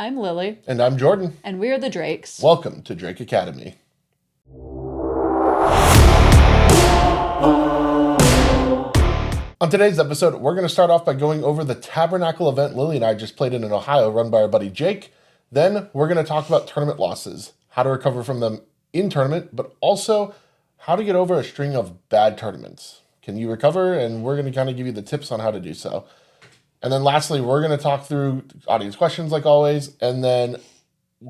I'm Lily. And I'm Jordan. And we're the Drakes. Welcome to Drake Academy. On today's episode, we're going to start off by going over the Tabernacle event Lily and I just played in Ohio, run by our buddy Jake. Then we're going to talk about tournament losses, how to recover from them in tournament, but also how to get over a string of bad tournaments. Can you recover? And we're going to kind of give you the tips on how to do so. And then lastly, we're going to talk through audience questions like always, and then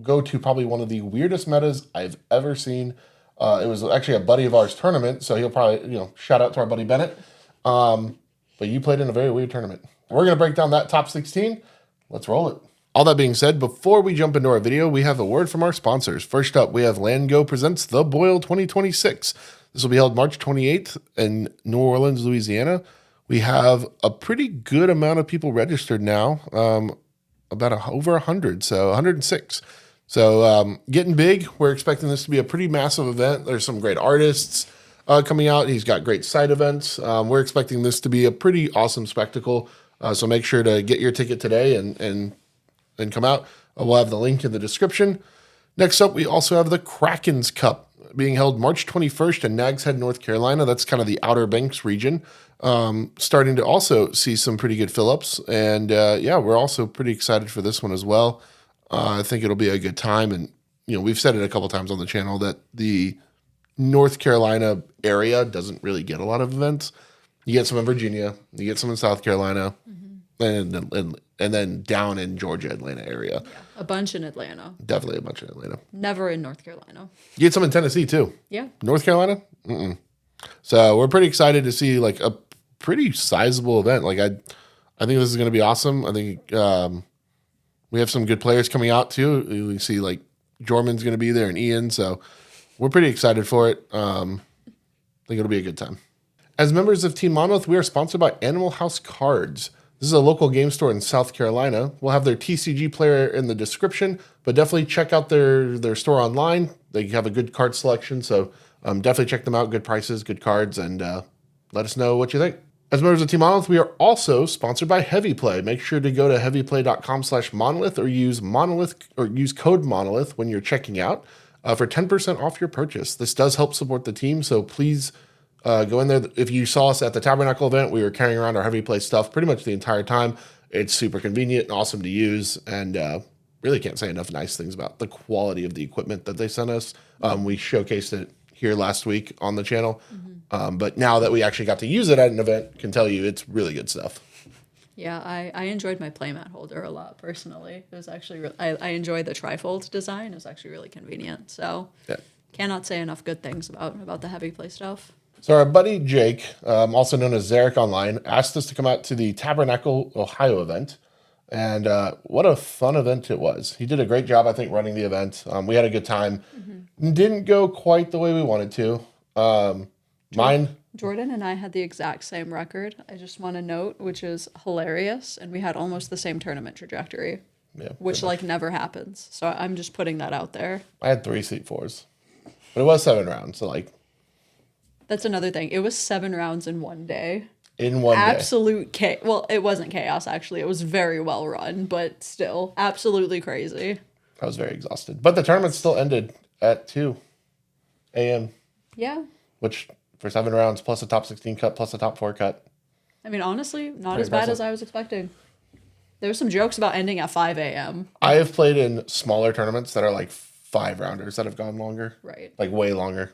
go to probably one of the weirdest metas I've ever seen. It was actually a buddy of ours tournament, so he'll probably, shout out to our buddy Bennett. But you played in a very weird tournament. We're going to break down that top 16. Let's roll it. All that being said, before we jump into our video, we have a word from our sponsors. First up, we have LandGo presents The Boil 2026. This will be held March 28th in New Orleans, Louisiana. We have a pretty good amount of people registered now, over 100, so 106. So getting big. We're expecting this to be a pretty massive event. There's some great artists coming out. He's got great side events. We're expecting this to be a pretty awesome spectacle. So make sure to get your ticket today and come out. We'll have the link in the description. Next up, we also have the Kraken's Cup being held March 21st in Nags Head, North Carolina. That's kind of the Outer Banks region. Starting to also see some pretty good fill-ups. And we're also pretty excited for this one as well. I think it'll be a good time. And, we've said it a couple times on the channel that the North Carolina area doesn't really get a lot of events. You get some in Virginia, you get some in South Carolina, and then down in Georgia, Atlanta area. Yeah, a bunch in Atlanta. Definitely a bunch in Atlanta. Never in North Carolina. You get some in Tennessee too. Yeah. North Carolina? Mm-mm. So we're pretty excited to see like a pretty sizable event. Like I think this is going to be awesome. I think we have some good players coming out too. We see like Jorman's going to be there and Ian. So we're pretty excited for it. I think it'll be a good time. As members of Team Monolith, we are sponsored by Animal House Cards. This is a local game store in South Carolina. We'll have their TCG player in the description, but definitely check out their store online. They have a good card selection, so definitely check them out. Good prices, good cards, and let us know what you think. As members of Team Monolith, we are also sponsored by Heavy Play. Make sure to go to heavyplay.com/monolith or use code Monolith when you're checking out for 10% off your purchase. This does help support the team, so please go in there. If you saw us at the Tabernacle event, we were carrying around our Heavy Play stuff pretty much the entire time. It's super convenient and awesome to use, and really can't say enough nice things about the quality of the equipment that they sent us. We showcased it here last week on the channel, but now that we actually got to use it at an event, can tell you it's really good stuff. Yeah, I enjoyed my playmat holder a lot personally. It was actually I enjoy the trifold design. It was actually really convenient. So cannot say enough good things about the Heavy Play stuff. So our buddy Jake, also known as Zarek Online, asked us to come out to the Tabernacle, Ohio event. And what a fun event it was. He did a great job, I think, running the event. We had a good time. Didn't go quite the way we wanted to. Jordan and I had the exact same record, I just want to note, which is hilarious. And we had almost the same tournament trajectory, which never happens. So I'm just putting that out there. I had 3 seat 4s, but it was 7 rounds. So that's another thing. It was 7 rounds in one day. Absolute chaos. Well, it wasn't chaos, actually. It was very well run, but still absolutely crazy. I was very exhausted. But the tournament still ended at 2 a.m. Yeah. Which, for 7 rounds, plus a top 16 cut, plus a top 4 cut. I mean, honestly, not as bad as I was expecting. There were some jokes about ending at 5 a.m. I have played in smaller tournaments that are like 5 rounders that have gone longer. Right. Like way longer.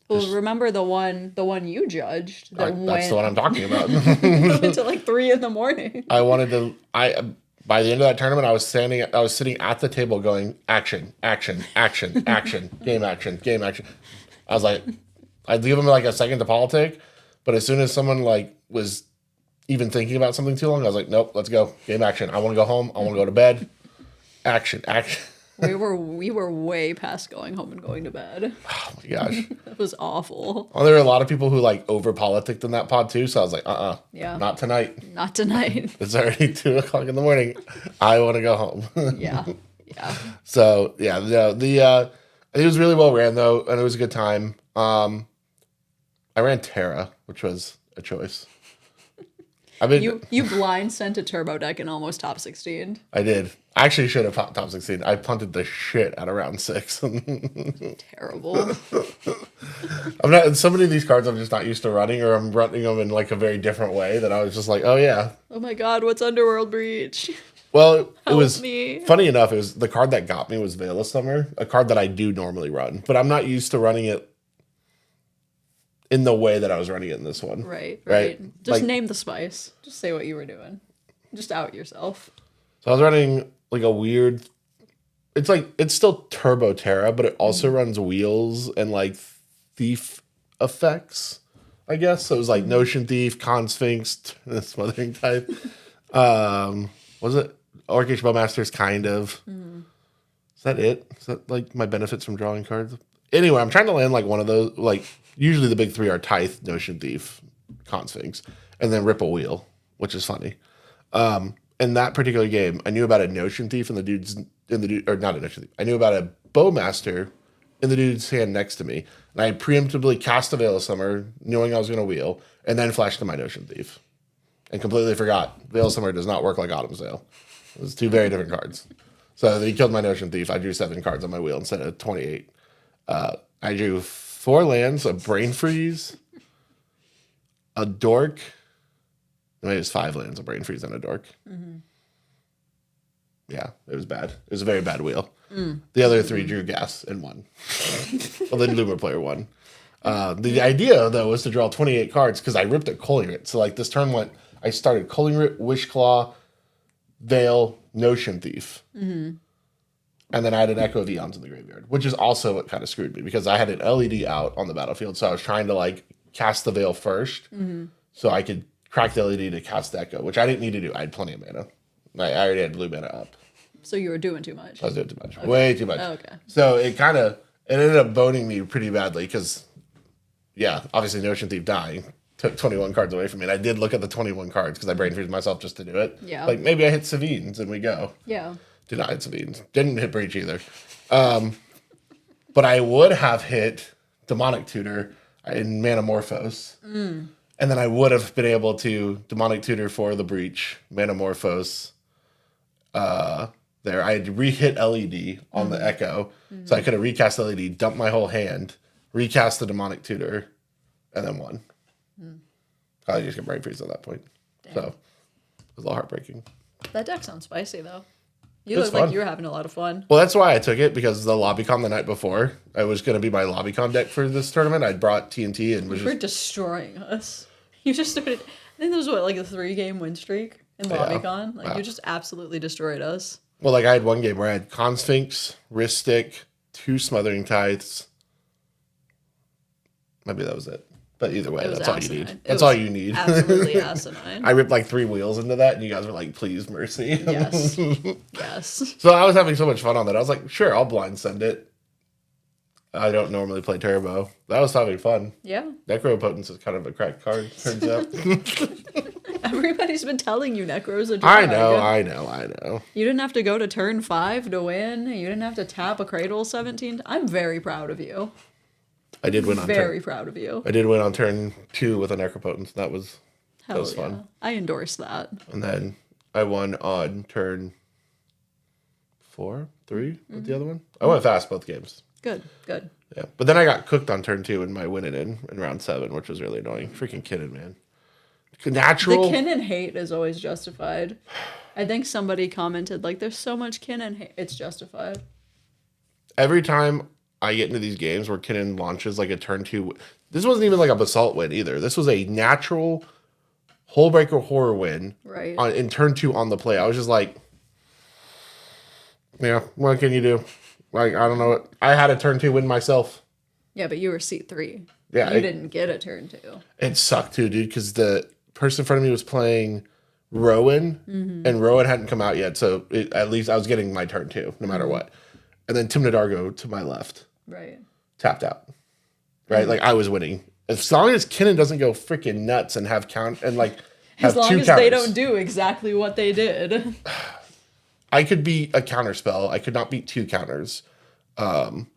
Well, remember the one you judged that's the one I'm talking about. Until like 3 a.m. By the end of that tournament, I was sitting at the table going, action, action, action, action, game action, game action. I was like, I'd give them like a second to politic, but as soon as someone was even thinking about something too long, I was like, nope, let's go, game action. I want to go home. I want to go to bed. Action, action. We were way past going home and going to bed. Oh my gosh. That was awful. Well, there were a lot of people who over politicked in that pod too, so I was like, yeah, not tonight. Not tonight. It's already 2 o'clock in the morning. I want to go home. Yeah. So yeah, it was really well ran though, and it was a good time. I ran Terra, which was a choice. I mean, you blind sent a turbo deck and almost top 16. I did. I actually should have top 16. I punted the shit out of round 6. Terrible. I'm not. So many of these cards I'm just not used to running, or I'm running them in like a very different way that I was just like, oh yeah. Oh my god, what's Underworld Breach? Well, it was me. funny enough. It was the card that got me was Veil of Summer, a card that I do normally run, but I'm not used to running it in the way that I was running it in this one. Right. Just name the spice. Just say what you were doing. Just out yourself. So I was running like a weird. It's still Turbo Terra, but it also runs wheels and like thief effects, I guess. So it was like Notion Thief, Con Sphinx, Smothering Type. Was it Orcish Bowmasters? Kind of. Is that it? Is that like my benefits from drawing cards? Anyway, I'm trying to land like one of those. Like usually the big three are Tithe, Notion Thief, Con Sphinx, and then Ripple Wheel, which is funny. In that particular game, I knew about a Notion Thief and or not a Notion Thief. I knew about a Bowmaster in the dude's hand next to me, and I preemptively cast a Veil of Summer, knowing I was going to wheel, and then flashed to my Notion Thief, and completely forgot Veil of Summer does not work like Autumn Sail. It was two very different cards. So he killed my Notion Thief. I drew 7 cards on my wheel instead of 28. I drew 4 lands, a Brain Freeze, a Dork. Maybe it was 5 lands, a Brain Freeze, and a Dork. Yeah, it was bad. It was a very bad wheel. The other 3 drew gas and won. Well, then Luma player won. The idea, though, was to draw 28 cards because I ripped a Culling Writ. So, like, this turn I started Culling Writ, Wishclaw, Veil, Notion Thief. And then I had an Echo of Eons in the graveyard, which is also what kind of screwed me because I had an LED out on the battlefield. So I was trying to, like, cast the Veil first so I could crack the LED to cast the Echo, which I didn't need to do. I had plenty of mana. I already had blue mana up. So you were doing too much. I was doing too much. Okay. Way too much. Oh, okay. So it ended up boning me pretty badly because, yeah, obviously Notion Thief dying took 21 cards away from me. And I did look at the 21 cards because I brain freezed myself just to do it. Yeah. Like, maybe I hit Savines and we go. Yeah. Did not hit Savines. Didn't hit Breach either. But I would have hit Demonic Tutor in Manamorphose. And then I would have been able to Demonic Tutor for the Breach, Manamorphose. There, I had re-hit LED on the Echo. So I could have recast LED, dumped my whole hand, recast the Demonic Tutor, and then won. I just got brain freeze at that point. Dang. So it was a little heartbreaking. That deck sounds spicy, though. You look like you were having a lot of fun. Well, that's why I took it, because the LobbyCon the night before, I was going to be my LobbyCon deck for this tournament. I'd brought TNT and was You were destroying us. You just started... I think there was, like a 3-game win streak in LobbyCon? Like, you just absolutely destroyed us. Well, like, I had one game where I had Con Sphinx, Wrist Stick, 2 Smothering Tithes. Maybe that was it. But either way, that's all you need. That's all you need. Absolutely asinine. I ripped like 3 wheels into that, and you guys were like, please, mercy. Yes. Yes. So I was having so much fun on that. I was like, sure, I'll blind send it. I don't normally play Turbo. That was having fun. Yeah. Necropotence is kind of a cracked card, turns out. Everybody's been telling you Necro's a drag. I know. You didn't have to go to turn 5 to win. You didn't have to tap a Cradle 17. I'm very proud of you. I did win on Very proud of you. I did win on turn 2 with a Necropotence. That was fun. I endorse that. And then I won on turn 4, 3 with the other one. I went fast both games. Good. Yeah, but then I got cooked on turn 2 in my winning in round 7, which was really annoying. Freaking Kinnan, man. Natural. The Kinnan hate is always justified. I think somebody commented, like, there's so much Kinnan hate. It's justified. Every time I get into these games where Kinnan launches like a turn 2, this wasn't even like a Basalt win either. This was a natural Hullbreaker Horror win. Right. In turn 2 on the play. I was just like, yeah, what can you do? Like, I don't know. I had a turn 2 win myself. Yeah, but you were seat 3. Yeah. You didn't get a turn 2. It sucked too, dude, because the person in front of me was playing Rowan, and Rowan hadn't come out yet, so at least I was getting my turn 2, no matter what. And then Tim Nadargo to my left. Right. Tapped out. Right? Like, I was winning. As long as Kinnan doesn't go freaking nuts and have count and like have 2 counters. As long as they don't do exactly what they did. I could beat a counter spell. I could not beat 2 counters. And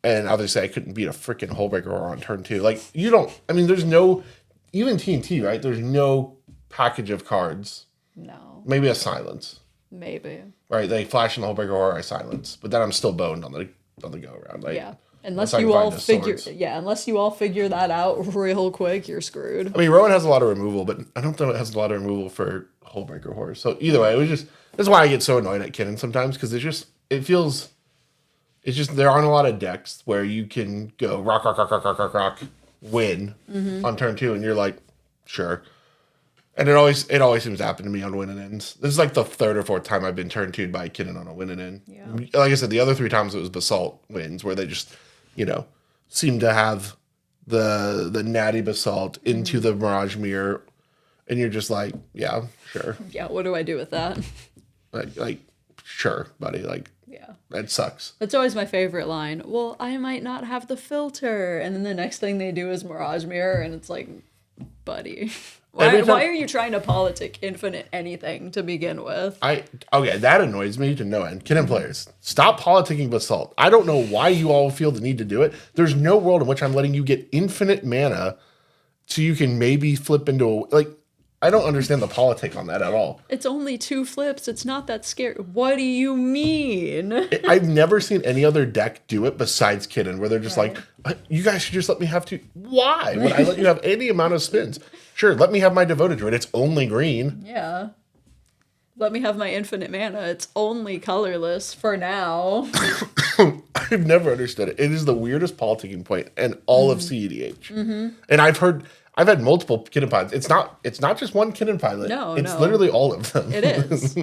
obviously I couldn't beat a freaking Hullbreaker on turn 2. Like, there's no, even TNT, right? There's no package of cards. No. Maybe a silence. Maybe. Right, they flash in the Hullbreaker Horror, I silence. But then I'm still boned on the go around. Like, yeah. Unless you all figure that out real quick, you're screwed. I mean, Rowan has a lot of removal, but I don't think it has a lot of removal for Hullbreaker Horror. So either way, that's why I get so annoyed at Kinnan sometimes, because there aren't a lot of decks where you can go rock, rock, rock, rock, rock, rock, rock, win on turn 2, and you're like, sure. And it always seems to happen to me on win and ends. This is like the 3rd or 4th time I've been turn 2'd by Kinnan on a win and end. Yeah. Like I said, the other 3 times it was Basalt wins, where they just, seem to have the natty Basalt into the Mirage Mirror, and you're just like, yeah, sure. Yeah, what do I do with that? Like sure, buddy. Like, yeah, that sucks. That's always my favorite line. Well, I might not have the filter, and then the next thing they do is Mirage Mirror, and it's like, buddy, why are you trying to politic infinite anything to begin with? That annoys me to no end. Kinnan players, stop politicking Basalt. I don't know why you all feel the need to do it. There's no world in which I'm letting you get infinite mana, so you can maybe flip into I don't understand the politic on that at all. It's only 2 flips. It's not that scary. What do you mean? I've never seen any other deck do it besides Kinnan, where they're just like, you guys should just let me have 2. Why would I let you have any amount of spins? Sure, let me have my Devoted Druid. It's only green. Yeah. Let me have my infinite mana. It's only colorless for now. I've never understood it. It is the weirdest politicking point in all of CEDH. And I've had multiple Kinnan pilots. It's not just one Kinnan pilot. No, it's literally all of them. It is.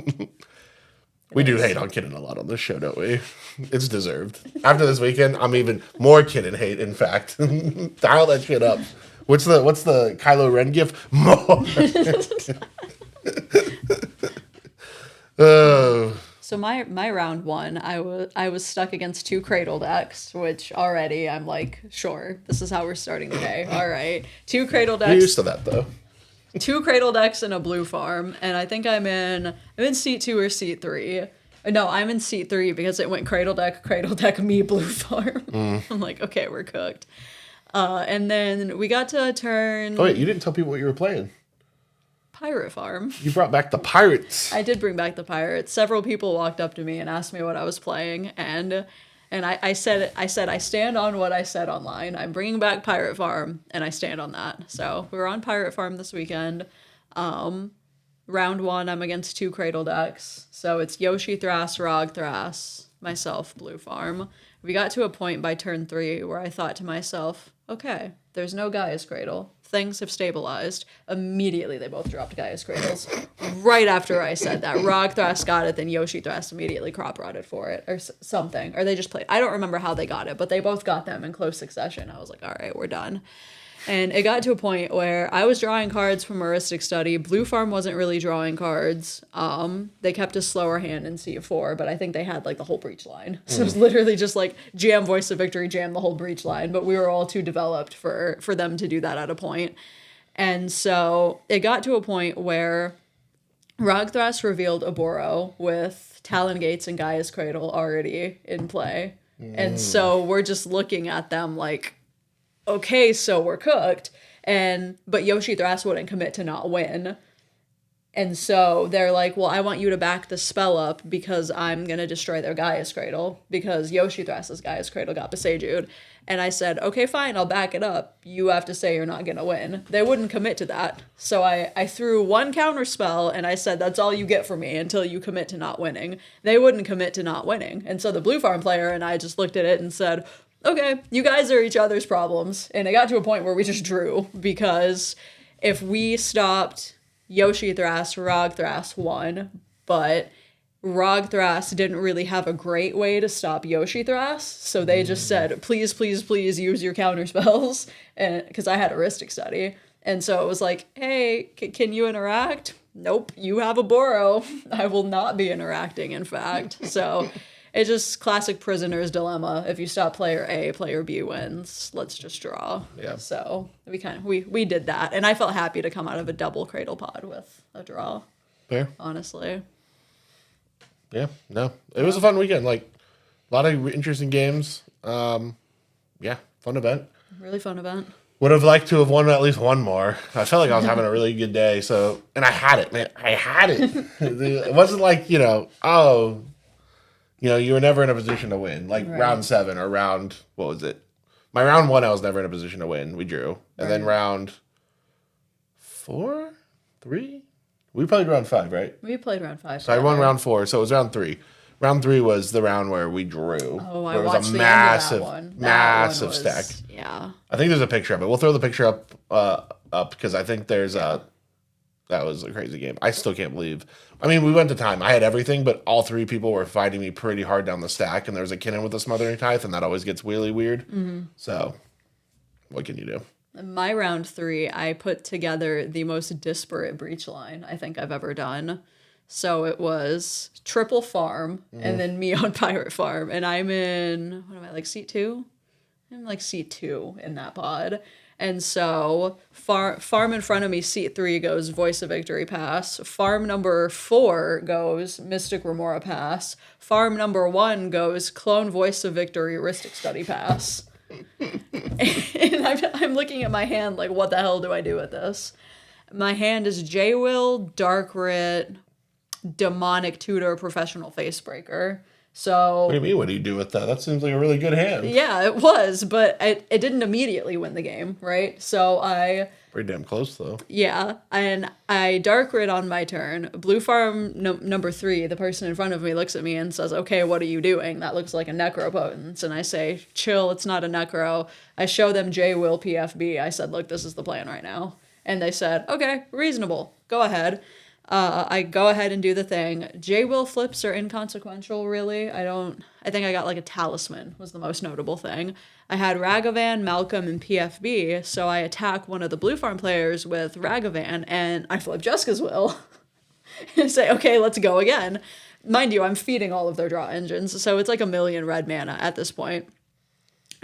We do hate on Kinnan a lot on this show, don't we? It's deserved. After this weekend, I'm even more Kinnan hate, in fact. Dial that shit up. What's the Kylo Ren gif? More. So my round 1, I was stuck against 2 Cradle decks, which already I'm like, sure, this is how we're starting the day. All right, 2 Cradle decks. You're used to that though. 2 Cradle decks and a blue farm, and I think I'm in seat 2 or seat 3. No, I'm in seat 3 because it went Cradle deck, me, blue farm. I'm like, okay, we're cooked. And then we got to a turn. Oh wait, you didn't tell people what you were playing. Pirate farm. You brought back the pirates. I did bring back the pirates. Several people walked up to me and asked me what I was playing, and I said I stand on what I said online. I'm bringing back Pirate Farm, and I stand on that. So we were on Pirate Farm this weekend. Round 1, I'm against 2 Cradle decks. So it's Yoshi Thras, Rog Thras, myself, Blue Farm. We got to a point by turn 3 where I thought to myself, okay, there's no Gaia's Cradle. Things have stabilized. Immediately, they both dropped Gaia's Cradles. Right after I said that, Rog Thras got it, then Yoshi Thras immediately crop rotted for it, or something. Or they just played. I don't remember how they got it, but they both got them in close succession. I was like, all right, we're done. And it got to a point where I was drawing cards from Heuristic Study. Blue Farm wasn't really drawing cards. They kept a slower hand in C4, but I think they had like the whole breach line. So it was literally just like jam Voice of Victory, jam the whole breach line. But we were all too developed for them to do that at a point. And so it got to a point where Rogthras revealed a Boro with Talon Gates and Gaia's Cradle already in play. And so we're just looking at them like, okay, so we're cooked. But Yoshi Thras wouldn't commit to not win. And so they're like, well, I want you to back the spell up because I'm going to destroy their Gaia's Cradle because Yoshi Thras's Gaia's Cradle got Beseju'd. And I said, okay, fine, I'll back it up. You have to say you're not going to win. They wouldn't commit to that. So I threw 1 counter spell and I said, that's all you get from me until you commit to not winning. They wouldn't commit to not winning. And so the Blue Farm player and I just looked at it and said, okay, you guys are each other's problems. And it got to a point where we just drew because if we stopped Yoshi Thras, Rog Thras won, but Rog Thras didn't really have a great way to stop Yoshi Thras, so they just said, please, please, please use your counter spells, and because I had Heuristic Study. And so it was like, hey, can you interact? Nope, you have a Boro. I will not be interacting, in fact. So it's just classic prisoner's dilemma. If you stop player A, player B wins. Let's just draw. Yeah. So we did that. And I felt happy to come out of a double Cradle pod with a draw. Fair. Honestly. Yeah, no. It was a fun weekend. Like, a lot of interesting games. Yeah, fun event. Really fun event. Would have liked to have won at least one more. I felt like I was having a really good day. So, and I had it, man. I had it. It wasn't like, you were never in a position to win. Like round 7 or what was it? My round 1, I was never in a position to win. We drew. And then round 4, 3? We played round 5, right? We played round 5. So I won round 4. So it was round 3. Round 3 was the round where we drew. Oh, I there was watched a the massive, end of that one. massive That one was, stack. Yeah. I think there's a picture of it. We'll throw the picture up because I think there's that was a crazy game. I still can't believe. I mean, we went to time. I had everything, but all 3 people were fighting me pretty hard down the stack, and there was a Kinnan with a Smothering Tithe, and that always gets really weird. Mm-hmm. So, what can you do? In my round 3, I put together the most disparate breach line I think I've ever done. So it was triple farm and then me on pirate farm. And I'm in, what am I, like seat 2? I'm like seat 2 in that pod. And so farm in front of me, seat 3 goes Voice of Victory Pass. Farm number 4 goes Mystic Remora Pass. Farm number 1 goes Clone Voice of Victory Heuristic Study Pass. And I'm looking at my hand like, what the hell do I do with this? My hand is J-Will, Dark Writ, Demonic Tutor, Professional Facebreaker. So what do you mean? What do you do with that? That seems like a really good hand. Yeah, it was, but it didn't immediately win the game, right? So pretty damn close though. Yeah, and I Dark Writ on my turn. Blue Farm number 3, the person in front of me looks at me and says, "Okay, what are you doing? That looks like a Necropotence." And I say, "Chill, it's not a Necro." I show them J-Will PFB. I said, "Look, this is the plan right now." And they said, "Okay, reasonable. Go ahead." I go ahead and do the thing. J-Will flips are inconsequential, really. I think I got like a Talisman was the most notable thing. I had Ragavan, Malcolm, and PFB, so I attack one of the Blue Farm players with Ragavan, and I flip Jessica's Will. And say, okay, let's go again. Mind you, I'm feeding all of their draw engines, so it's like 1,000,000 red mana at this point.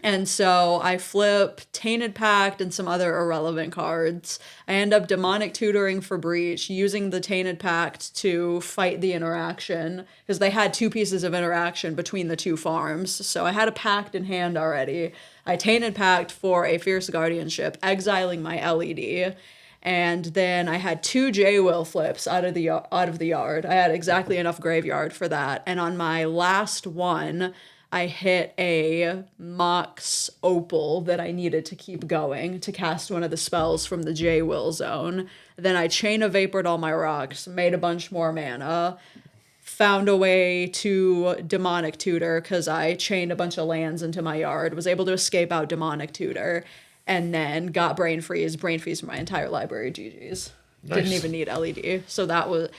And so I flip Tainted Pact and some other irrelevant cards. I end up Demonic Tutoring for Breach, using the Tainted Pact to fight the interaction, because they had 2 pieces of interaction between the 2 farms. So I had a Pact in hand already. I Tainted Pact for a Fierce Guardianship, exiling my LED. And then I had 2 J-Will flips out of the yard. I had exactly enough graveyard for that. And on my last one, I hit a Mox Opal that I needed to keep going to cast one of the spells from the J-Will zone. Then I Chain of Vapored all my rocks, made a bunch more mana, found a way to Demonic Tutor because I chained a bunch of lands into my yard, was able to escape out Demonic Tutor, and then got Brain Freeze for my entire library, GG's. Nice. Didn't even need LED. So that was...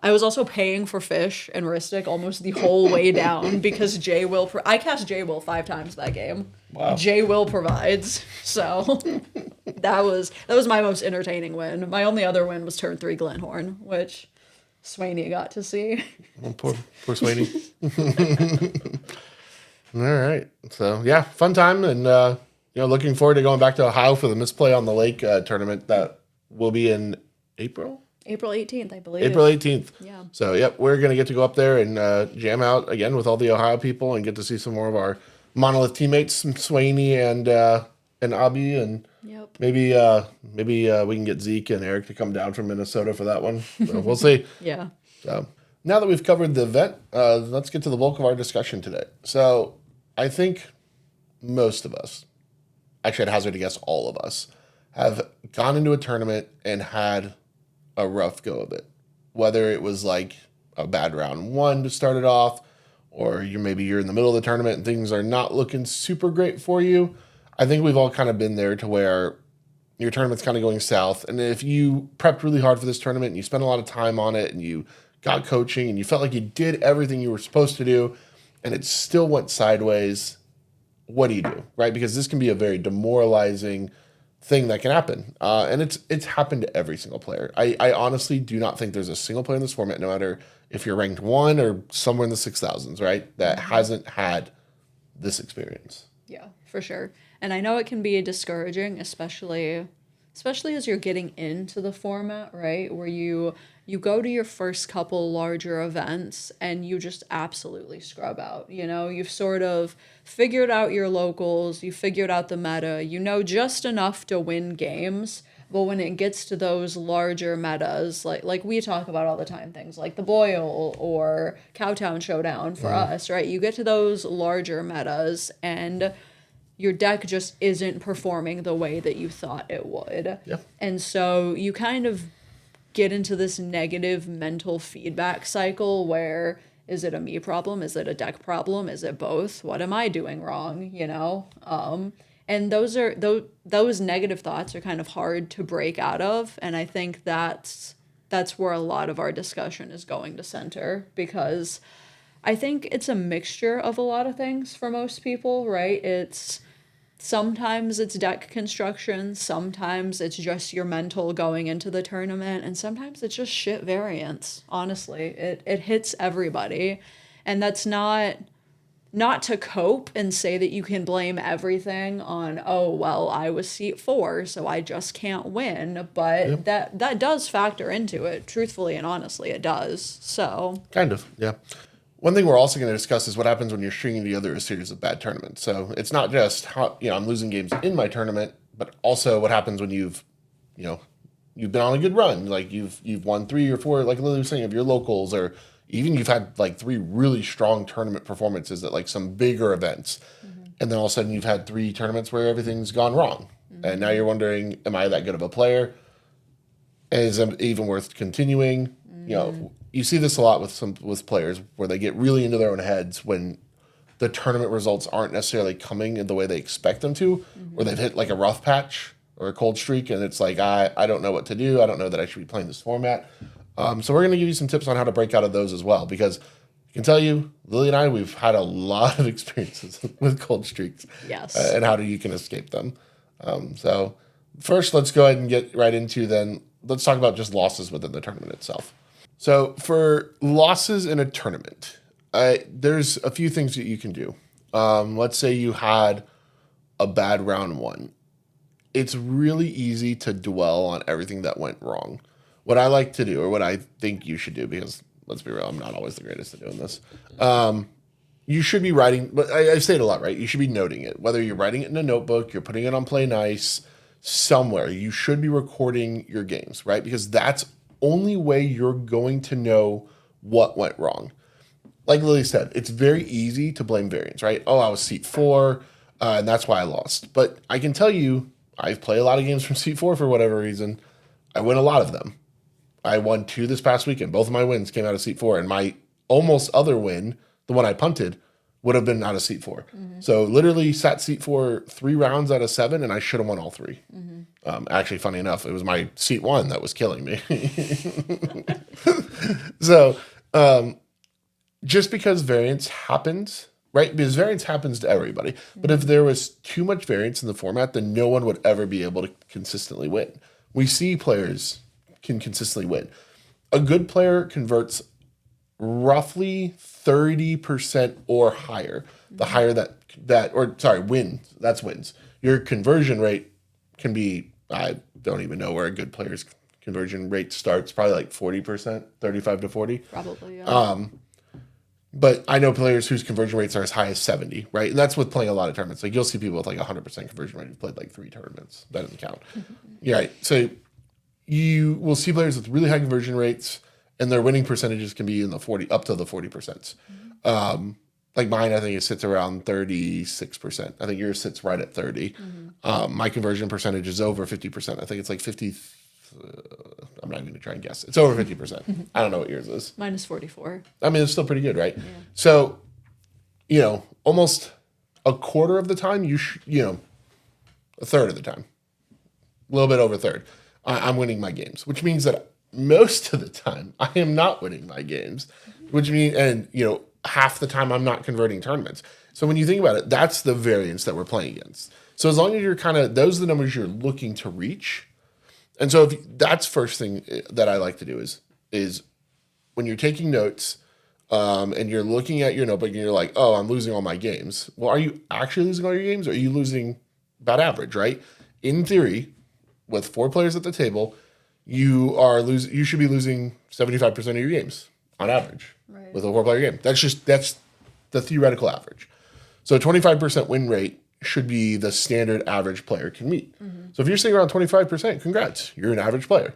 I was also paying for Fish and Heuristic almost the whole way down because J-Will... I cast J-Will 5 times that game. Wow. J-Will provides. So that was my most entertaining win. My only other win was turn 3 Glenhorn, which Swaney got to see. Oh, poor Swaney. All right. So, yeah, fun time. And, looking forward to going back to Ohio for the Misplay on the Lake tournament that will be in April? April 18th, I believe. April 18th. Yeah. So, yep, we're going to get to go up there and jam out again with all the Ohio people and get to see some more of our Monolith teammates, Swaney and Abby, and maybe we can get Zeke and Eric to come down from Minnesota for that one. So we'll see. Yeah. So now that we've covered the event, let's get to the bulk of our discussion today. So I think most of us, actually I'd hazard to guess all of us, have gone into a tournament and had a rough go of it. Whether it was like a bad round 1 to start it off, or you're in the middle of the tournament and things are not looking super great for you. I think we've all kind of been there to where your tournament's kind of going south. And if you prepped really hard for this tournament and you spent a lot of time on it and you got coaching and you felt like you did everything you were supposed to do and it still went sideways, what do you do, right? Because this can be a very demoralizing thing that can happen. And it's happened to every single player. I honestly do not think there's a single player in this format, no matter if you're ranked 1 or somewhere in the 6,000s, right, that hasn't had this experience. Yeah, for sure. And I know it can be discouraging, especially as you're getting into the format, right, where you you go to your first couple larger events and you just absolutely scrub out. You know, you've sort of figured out your locals, you figured out the meta, you know just enough to win games. But when it gets to those larger metas, like we talk about all the time, things like the Boil or Cowtown Showdown for us, right? You get to those larger metas and your deck just isn't performing the way that you thought it would. Yeah. And so you kind of get into this negative mental feedback cycle where, is it a me problem? Is it a deck problem? Is it both? What am I doing wrong? You know? And those negative thoughts are kind of hard to break out of. And I think that's where a lot of our discussion is going to center, because I think it's a mixture of a lot of things for most people, right? Sometimes it's deck construction, sometimes it's just your mental going into the tournament, and sometimes it's just shit variance, honestly. It hits everybody. And that's not to cope and say that you can blame everything on, oh, well, I was seat 4, so I just can't win. But that does factor into it, truthfully and honestly, it does. So kind of, yeah. One thing we're also going to discuss is what happens when you're stringing together a series of bad tournaments. So it's not just how, I'm losing games in my tournament, but also what happens when you've been on a good run. Like you've won 3 or 4, like Lily was saying, of your locals, or even you've had like 3 really strong tournament performances at like some bigger events. And then all of a sudden you've had 3 tournaments where everything's gone wrong. And now you're wondering, am I that good of a player? Is it even worth continuing? You see this a lot with players where they get really into their own heads when the tournament results aren't necessarily coming in the way they expect them to, or they've hit like a rough patch or a cold streak, and it's like, I don't know what to do. I don't know that I should be playing this format. So we're going to give you some tips on how to break out of those as well, because I can tell you, Lily and I, we've had a lot of experiences with cold streaks. Yes. And how you can escape them. So first, let's go ahead and get right into let's talk about just losses within the tournament itself. So for losses in a tournament, there's a few things that you can do. Let's say you had a bad round 1. It's really easy to dwell on everything that went wrong. What I like to do, or what I think you should do, because let's be real, I'm not always the greatest at doing this. You should be writing, but I say it a lot, right? You should be noting it. Whether you're writing it in a notebook, you're putting it on Play Nice, somewhere. You should be recording your games, right? Because that's only way you're going to know what went wrong. Like Lily said, it's very easy to blame variance, right? Oh, I was seat 4, and that's why I lost. But I can tell you, I play a lot of games from seat 4 for whatever reason. I win a lot of them. I won 2 this past weekend. Both of my wins came out of seat 4, and my almost other win, the one I punted, would have been out of seat 4. So literally sat seat 4 3 rounds out of 7, and I should have won all 3. Actually, funny enough, it was my seat 1 that was killing me. So just because variance happens, right? Because variance happens to everybody. But if there was too much variance in the format, then no one would ever be able to consistently win. We see players can consistently win. A good player converts roughly 30% or higher. The higher wins. That's wins. Your conversion rate can be, I don't even know where a good player's conversion rate starts, probably like 40%, 35 to 40. Probably, yeah. But I know players whose conversion rates are as high as 70, right? And that's with playing a lot of tournaments. Like you'll see people with like 100% conversion rate who've played like 3 tournaments. That doesn't count. Yeah, right. So you will see players with really high conversion rates, and their winning percentages can be in the 40, up to the 40%. Like mine, I think it sits around 36%. I think yours sits right at 30. My conversion percentage is over 50%. I think it's like 50. I'm not even going to try and guess. It's over 50%. I don't know what yours is. Mine is 44. I mean, it's still pretty good, right? Yeah. So, almost a quarter of the time, a third of the time, a little bit over a third, I'm winning my games, which means that most of the time I am not winning my games, which means, half the time I'm not converting tournaments. So when you think about it, that's the variance that we're playing against. So as long as you're those are the numbers you're looking to reach. And so that's first thing that I like to do is when you're taking notes and you're looking at your notebook and you're like, oh, I'm losing all my games. Well, are you actually losing all your games, or are you losing about average, right? In theory, with 4 players at the table, you should be losing 75% of your games on average with a 4-player game. That's the theoretical average. So a 25% win rate should be the standard average player can meet. So if you're sitting around 25%, congrats, you're an average player.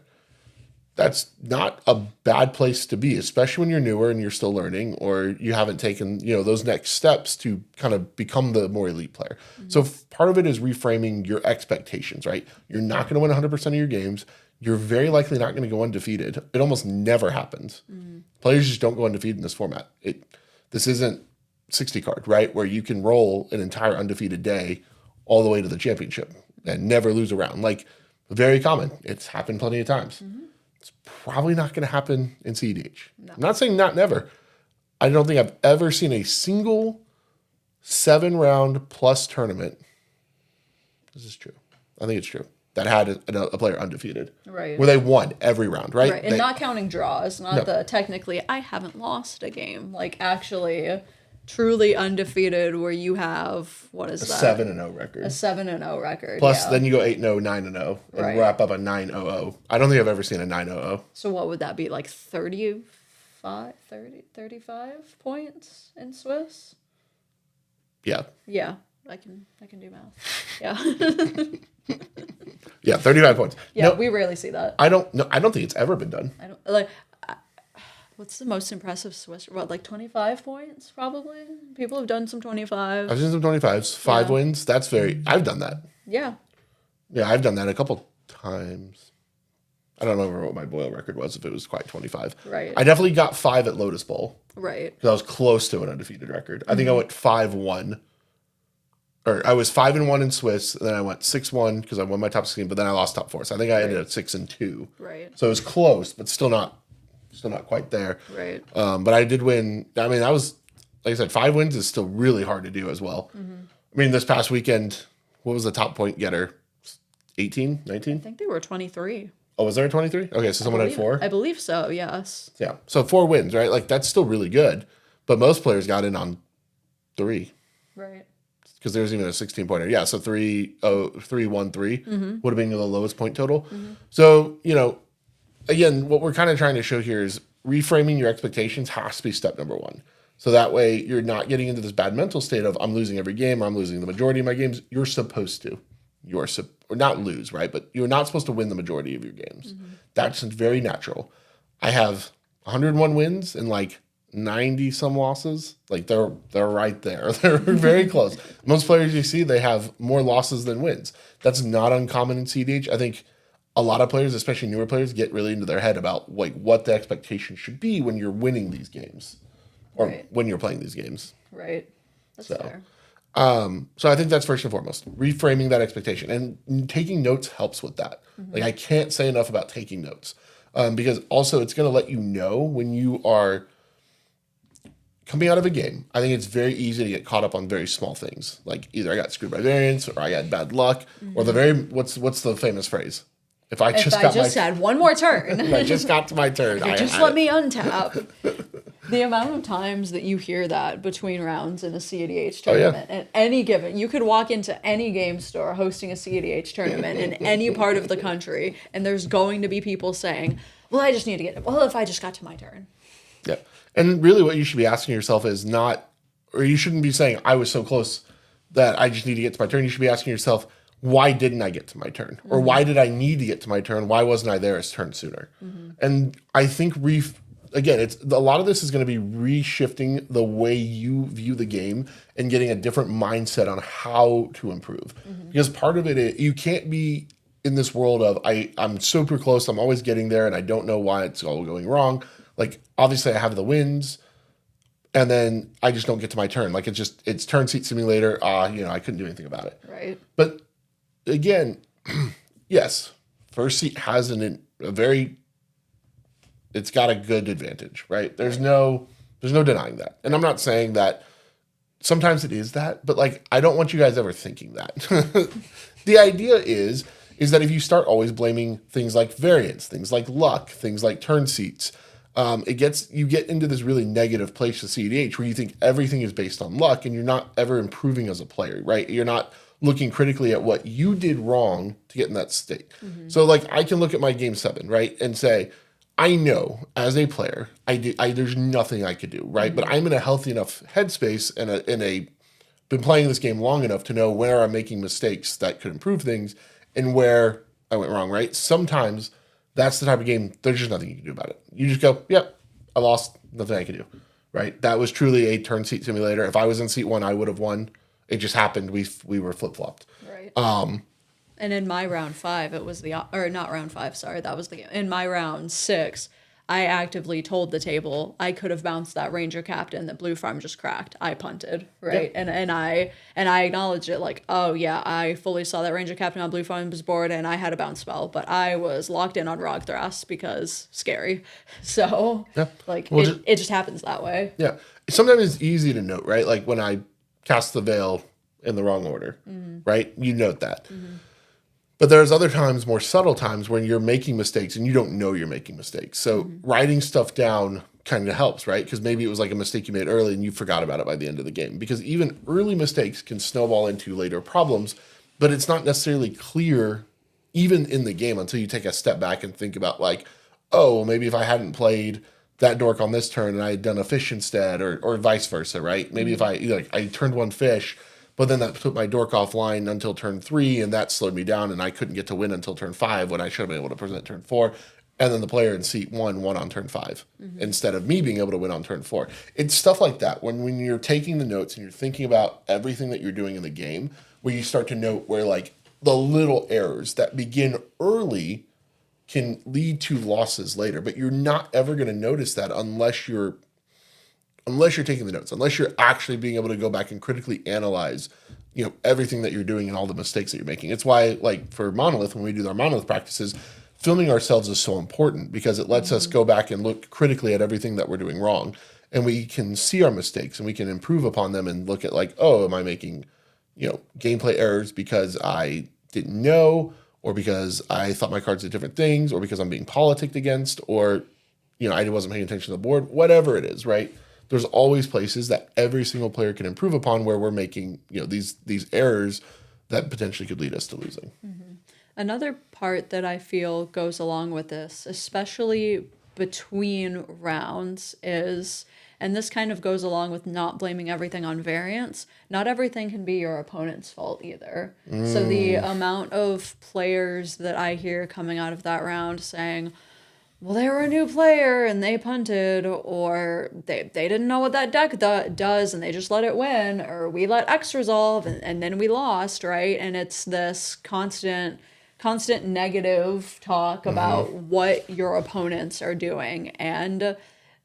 That's not a bad place to be, especially when you're newer and you're still learning or you haven't taken, those next steps to kind of become the more elite player. So part of it is reframing your expectations, right? You're not going to win 100% of your games. You're very likely not going to go undefeated. It almost never happens. Players just don't go undefeated in this format. This isn't 60 card, right? Where you can roll an entire undefeated day all the way to the championship and never lose a round. Like, very common. It's happened plenty of times. It's probably not going to happen in CEDH. No. I'm not saying not never. I don't think I've ever seen a single 7-round plus tournament. This is true. I think it's true. That had a player undefeated. Right. Where they won every round, right? Right. And not counting draws, not the technically, I haven't lost a game. Like, actually truly undefeated where you have, what is that? 7-0 record. A 7-0 record. Plus, then you go 8-0, 9-0, and wrap up a 9-0. I don't think I've ever seen a 9-0. So what would that be, like 35 points in Swiss? Yeah. Yeah, I can do math. Yeah. Yeah, 35 points. Yeah, we rarely see that. I don't think it's ever been done. I don't like. What's the most impressive Swiss? What, like 25 points, probably? People have done some 25s. I've seen some 25s. 5 wins. That's I've done that. Yeah. Yeah, I've done that a couple times. I don't remember what my boil record was, if it was quite 25. Right. I definitely got 5 at Lotus Bowl. Right. Because I was close to an undefeated record. I think I went 5-1. Or I was 5-1 in Swiss, and then I went 6-1 because I won my top 16, but then I lost top 4. So I think I ended at 6-2. Right. So it was close, but still not quite there. Right. But I did win. I mean, that was, like I said, 5 wins is still really hard to do as well. I mean, this past weekend, what was the top point getter? 18, 19? I think they were 23. Oh, was there a 23? Okay, so someone had 4? I believe so, yes. Yeah. So 4 wins, right? Like, that's still really good. But most players got in on 3. Right. Because there was even a 16-pointer. Yeah, so 3-1-3 would have been the lowest point total. So, again, what we're kind of trying to show here is reframing your expectations has to be step number 1. So that way you're not getting into this bad mental state of I'm losing every game or I'm losing the majority of my games. You're supposed to. Or not lose, right? But you're not supposed to win the majority of your games. That's very natural. I have 101 wins and like 90 some losses. Like they're right there. They're very close. Most players you see, they have more losses than wins. That's not uncommon in CEDH. I think a lot of players, especially newer players, get really into their head about like what the expectation should be when you're winning these games or when you're playing these games. Right. That's fair. So I think that's first and foremost, reframing that expectation, and taking notes helps with that. Like I can't say enough about taking notes because also it's going to let you know when you are coming out of a game. I think it's very easy to get caught up on very small things. Like either I got screwed by variance or I had bad luck or what's the famous phrase? If I just had one more turn. I just got to my turn. Let me untap. The amount of times that you hear that between rounds in a CEDH tournament, and any given, you could walk into any game store hosting a CEDH tournament in any part of the country, and there's going to be people saying, well, I just need to if I just got to my turn. Yeah. And really what you should be asking yourself is you shouldn't be saying, I was so close that I just need to get to my turn. You should be asking yourself, why didn't I get to my turn? Or why did I need to get to my turn? Why wasn't I there as turn sooner? And I think again, it's a lot of this is going to be reshifting the way you view the game and getting a different mindset on how to improve. Because part of it is you can't be in this world of I'm super close, I'm always getting there, and I don't know why it's all going wrong. Like obviously I have the wins, and then I just don't get to my turn. Like it's turn seat simulator. I couldn't do anything about it. Right. But again, yes, first seat has it's got a good advantage, right? There's no denying that. And I'm not saying that sometimes it is that, but like, I don't want you guys ever thinking that. The idea is that if you start always blaming things like variance, things like luck, things like turn seats, you get into this really negative place with CEDH where you think everything is based on luck and you're not ever improving as a player, right? You're not looking critically at what you did wrong to get in that state. So like I can look at my game 7, right, and say, I know as a player, there's nothing I could do, right? But I'm in a healthy enough headspace and been playing this game long enough to know where I'm making mistakes that could improve things and where I went wrong, right? Sometimes that's the type of game, there's just nothing you can do about it. You just go, yep, I lost, nothing I can do, right? That was truly a turn seat simulator. If I was in seat 1, I would have won. It just happened. We were flip-flopped. Right. And in my round 5, it was or not round 5, sorry, that was the game. In my round 6, I actively told the table I could have bounced that ranger captain that Blue Farm just cracked. I punted, right? Yeah. And I acknowledged it like, oh yeah, I fully saw that ranger captain on Blue Farm's board and I had a bounce spell, but I was locked in on Rogthras because scary. So it just happens that way. Yeah. Sometimes it's easy to note, right? Like when I cast the veil in the wrong order, right? You note that. But there's other times, more subtle times, when you're making mistakes and you don't know you're making mistakes. So writing stuff down kind of helps, right? Because maybe it was like a mistake you made early and you forgot about it by the end of the game. Because even early mistakes can snowball into later problems, but it's not necessarily clear even in the game until you take a step back and think about like, oh, maybe if I hadn't played that dork on this turn and I had done a fish instead, or vice versa, right? Maybe if I turned one fish, but then that put my dork offline until turn 3, and that slowed me down, and I couldn't get to win until turn 5 when I should have been able to present turn 4. And then the player in seat 1 won on turn 5 instead of me being able to win on turn 4. It's stuff like that. When you're taking the notes and you're thinking about everything that you're doing in the game, where you start to note where like the little errors that begin early can lead to losses later. But you're not ever going to notice that unless you're taking the notes, unless you're actually being able to go back and critically analyze, everything that you're doing and all the mistakes that you're making. It's why, like for Monolith, when we do our Monolith practices, filming ourselves is so important because it lets us go back and look critically at everything that we're doing wrong. And we can see our mistakes and we can improve upon them and look at like, oh, am I making, gameplay errors because I didn't know, or because I thought my cards did different things, or because I'm being politicked against, or, I wasn't paying attention to the board, whatever it is, right? There's always places that every single player can improve upon where we're making, these errors that potentially could lead us to losing. Another part that I feel goes along with this, especially between rounds, is, and this kind of goes along with not blaming everything on variance, not everything can be your opponent's fault either. So the amount of players that I hear coming out of that round saying, well, they were a new player and they punted, or they didn't know what that deck does and they just let it win, or we let X resolve and then we lost, right? And it's this constant negative talk about what your opponents are doing. And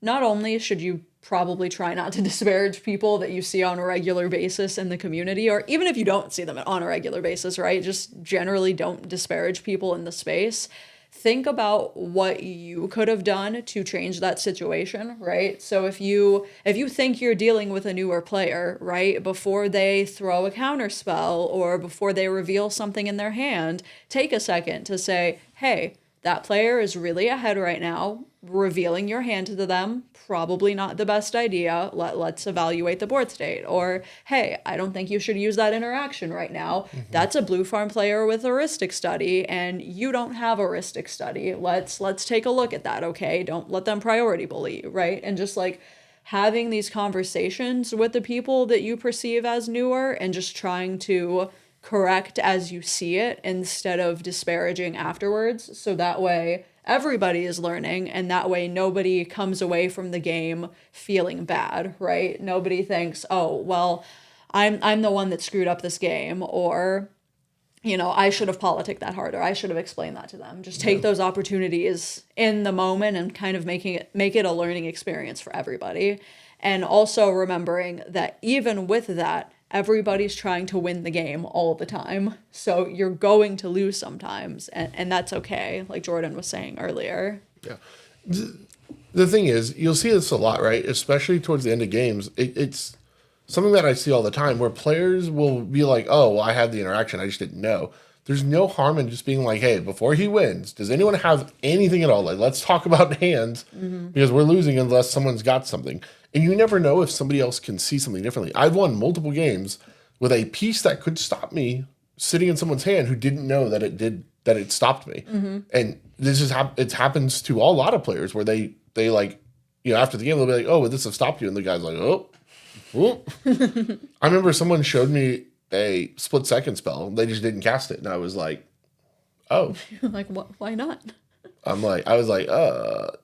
not only should you probably try not to disparage people that you see on a regular basis in the community, or even if you don't see them on a regular basis, right? Just generally don't disparage people in the space. Think about what you could have done to change that situation, right? So if you think you're dealing with a newer player, right, before they throw a counter spell or before they reveal something in their hand, take a second to say, hey, that player is really ahead right now. Revealing your hand to them, probably not the best idea. Let's evaluate the board state. Or, hey, I don't think you should use that interaction right now. That's a Blue Farm player with heuristic study, and you don't have a heuristic study. Let's take a look at that, okay? Don't let them priority bully you, right? And just like having these conversations with the people that you perceive as newer and just trying to correct as you see it instead of disparaging afterwards. So that way everybody is learning, and that way nobody comes away from the game feeling bad, right? Nobody thinks, oh, well, I'm the one that screwed up this game, or, I should have politicked that harder. I should have explained that to them. Just take those opportunities in the moment and kind of make it a learning experience for everybody. And also remembering that even with that, everybody's trying to win the game all the time. So you're going to lose sometimes, and that's okay, like Jordan was saying earlier. Yeah. The thing is, you'll see this a lot, right? Especially towards the end of games. It's something that I see all the time where players will be like, oh, well, I had the interaction, I just didn't know. There's no harm in just being like, hey, before he wins, does anyone have anything at all? Like, let's talk about hands because we're losing unless someone's got something. And you never know if somebody else can see something differently. I've won multiple games with a piece that could stop me sitting in someone's hand who didn't know that it stopped me. And this is it happens to a lot of players where they like, after the game they'll be like, oh, would this have stopped you? And the guy's like, oh. I remember someone showed me a split second spell. They just didn't cast it, and I was like, oh. Like, what? Why not? I was like,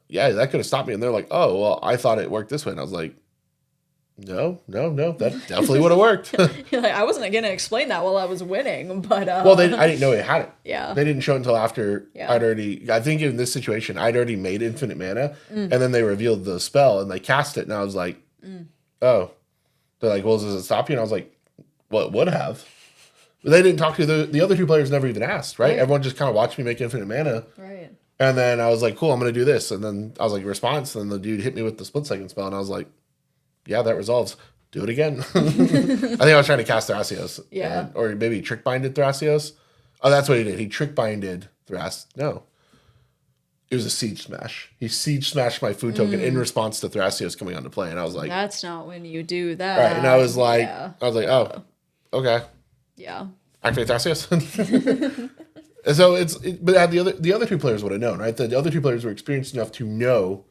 yeah, that could have stopped me. And they're like, oh, well, I thought it worked this way. And I was like, no, that definitely would have worked. You're like, I wasn't going to explain that while I was winning, but... Well, I didn't know it had it. Yeah. They didn't show it until after I think in this situation, I'd already made infinite mana, and then they revealed the spell, and they cast it, and I was like, oh. They're like, well, does it stop you? And I was like, well, it would have. But they didn't talk to the other two players, never even asked, right? Everyone just kind of watched me make infinite mana. Right. And then I was like, cool, I'm going to do this. And then I was like, response. And then the dude hit me with the split second spell. And I was like, yeah, that resolves. Do it again. I think I was trying to cast Thrasios. Yeah. Or maybe trick binded Thrasios. Oh, that's what he did. He trick binded Thras. No. It was a siege smash. He siege smashed my food token in response to Thrasios coming onto play. And I was like, that's not when you do that. Right. And I was like, oh, okay. Yeah. Activate Thrasios. And so but the other two players would have known, right? The other two players were experienced enough to know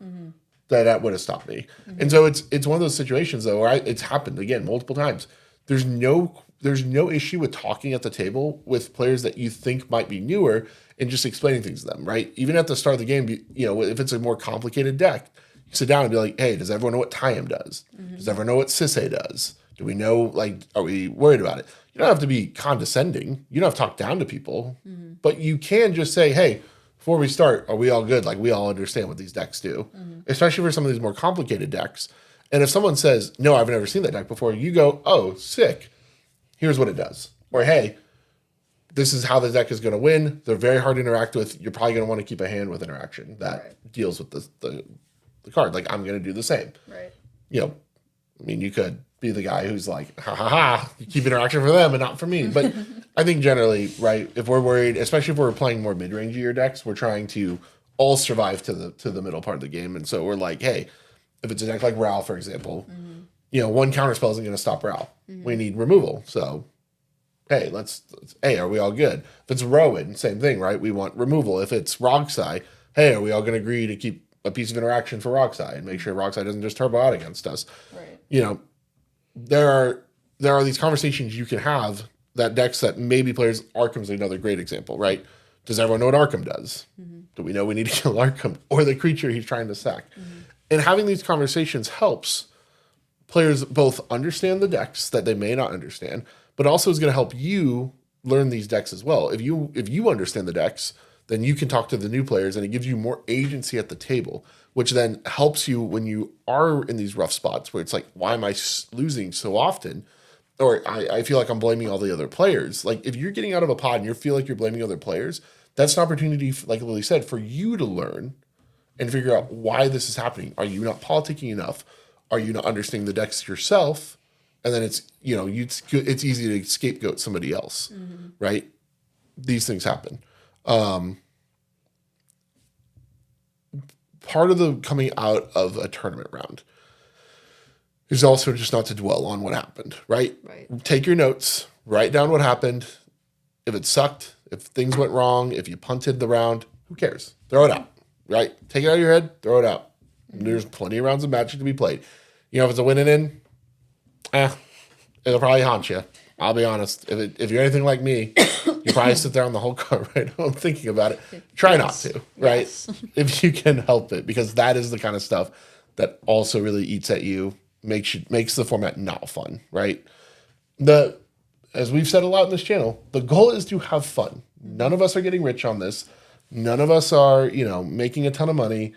that would have stopped me. And so it's one of those situations though where it's happened again multiple times. There's no issue with talking at the table with players that you think might be newer and just explaining things to them, right? Even at the start of the game, if it's a more complicated deck, you sit down and be like, hey, does everyone know what Tayam does? Does everyone know what Sisay does? Do we know, are we worried about it? You don't have to be condescending. You don't have to talk down to people. But you can just say, hey, before we start, are we all good? Like, we all understand what these decks do, especially for some of these more complicated decks. And if someone says, no, I've never seen that deck before, you go, oh, sick. Here's what it does. Or, hey, this is how the deck is going to win. They're very hard to interact with. You're probably going to want to keep a hand with interaction that deals with the card. Like, I'm going to do the same. Right. You could be the guy who's like, you keep interaction for them and not for me. But I think generally, right, if we're worried, especially if we're playing more mid-rangier decks, we're trying to all survive to the middle part of the game. And so we're like, hey, if it's a deck like Ral, for example, one counter spell isn't going to stop Ral. We need removal. So, hey, are we all good? If it's Rowan, same thing, right? We want removal. If it's Rogsai, hey, are we all going to agree to keep a piece of interaction for Rogsai and make sure Rogsai doesn't just turbo out against us? Right. There are these conversations you can have that decks that maybe players. Arkham's another great example, right? Does everyone know what Arkham does? Do we know we need to kill Arkham or the creature he's trying to sack? And having these conversations helps players both understand the decks that they may not understand, but also is going to help you learn these decks as well. If you understand the decks, then you can talk to the new players and it gives you more agency at the table, which then helps you when you are in these rough spots where it's like, why am I losing so often? Or I feel like I'm blaming all the other players. Like, if you're getting out of a pod and you feel like you're blaming other players, that's an opportunity, like Lily said, for you to learn and figure out why this is happening. Are you not politicking enough? Are you not understanding the decks yourself? And then it's easy to scapegoat somebody else, right? These things happen. Part of the coming out of a tournament round is also just not to dwell on what happened, right? Take your notes, write down what happened. If it sucked, if things went wrong, if you punted the round, who cares? Throw it out, right? Take it out of your head, throw it out. There's plenty of rounds of Magic to be played. If it's a win and in, it'll probably haunt you. I'll be honest. If you're anything like me, you probably sit there on the whole card right now thinking about it. Try not to, right? If you can help it, because that is the kind of stuff that also really eats at you, makes the format not fun, right? As we've said a lot in this channel, the goal is to have fun. None of us are getting rich on this. None of us are, making a ton of money.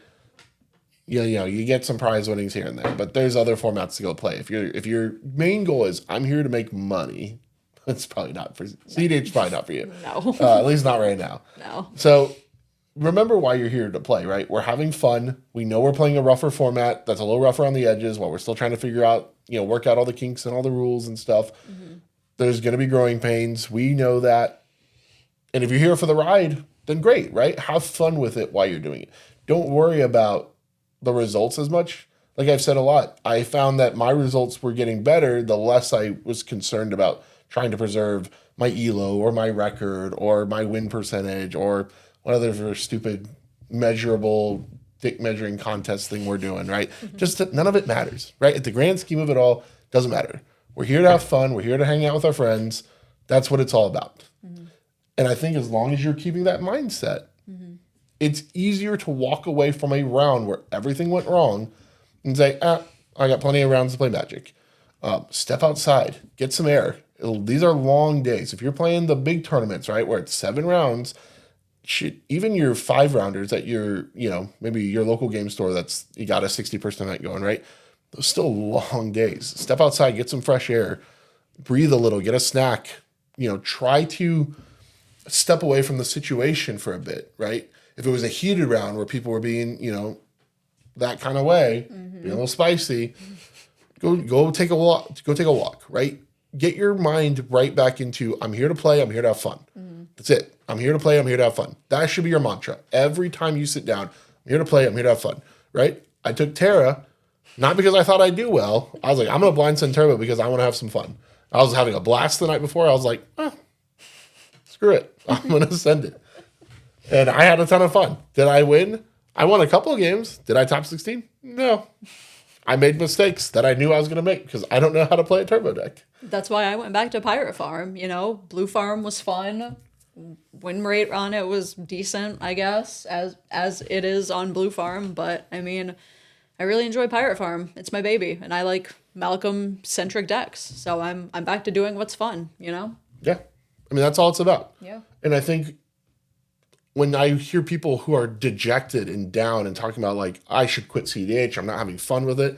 You get some prize winnings here and there, but there's other formats to go play. If your main goal is I'm here to make money, it's probably not for CEDH. Probably not for you. No, at least not right now. No. So remember why you're here to play, right? We're having fun. We know we're playing a rougher format that's a little rougher on the edges while we're still trying to figure out, work out all the kinks and all the rules and stuff. There's going to be growing pains. We know that. And if you're here for the ride, then great, right? Have fun with it while you're doing it. Don't worry about the results as much. like I've said a lot, I found that my results were getting better the less I was concerned about trying to preserve my ELO or my record or my win percentage or one other stupid measurable dick measuring contest thing we're doing, right? Just that none of it matters, right? At the grand scheme of it all, doesn't matter. We're here to have fun. We're here to hang out with our friends. That's what it's all about. And I think as long as you're keeping that mindset, it's easier to walk away from a round where everything went wrong and say, I got plenty of rounds to play Magic. Step outside, get some air. These are long days. If you're playing the big tournaments, right, where it's 7 rounds, even your 5-rounders at your, maybe your local game store that's you got a 60% night going, right? Those still long days. Step outside, get some fresh air, breathe a little, get a snack. Try to step away from the situation for a bit, right? If it was a heated round where people were being, that kind of way, being a little spicy, go take a walk. Go take a walk, right? Get your mind right back into, I'm here to play, I'm here to have fun. That's it. I'm here to play, I'm here to have fun. That should be your mantra. Every time you sit down, I'm here to play, I'm here to have fun, right? I took Terra, not because I thought I'd do well. I was like, I'm going to blind send Turbo because I want to have some fun. I was having a blast the night before. I was like, screw it. I'm going to send it. And I had a ton of fun. Did I win? I won a couple of games. Did I top 16? No. I made mistakes that I knew I was going to make because I don't know how to play a turbo deck. That's why I went back to Pirate Farm. Blue Farm was fun. Win rate on it was decent, I guess, as it is on Blue Farm. But I mean, I really enjoy Pirate Farm. It's my baby, and I like Malcolm-centric decks. So I'm back to doing what's fun. Yeah, I mean that's all it's about. Yeah, and I think when I hear people who are dejected and down and talking about like I should quit CEDH, I'm not having fun with it.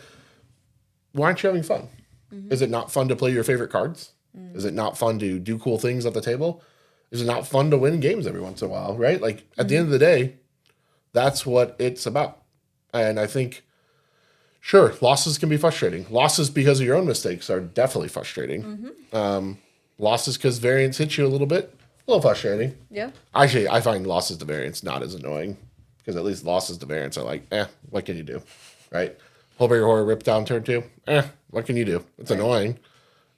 Why aren't you having fun? Is it not fun to play your favorite cards? Is it not fun to do cool things at the table? Is it not fun to win games every once in a while, right? Like, at the end of the day, that's what it's about. And I think, sure, losses can be frustrating. Losses because of your own mistakes are definitely frustrating. Losses because variance hits you a little bit, a little frustrating. Yeah. Actually, I find losses to variance not as annoying because at least losses to variance are like, what can you do, right? Hullbreaker Horror ripped down turn 2. What can you do? It's annoying.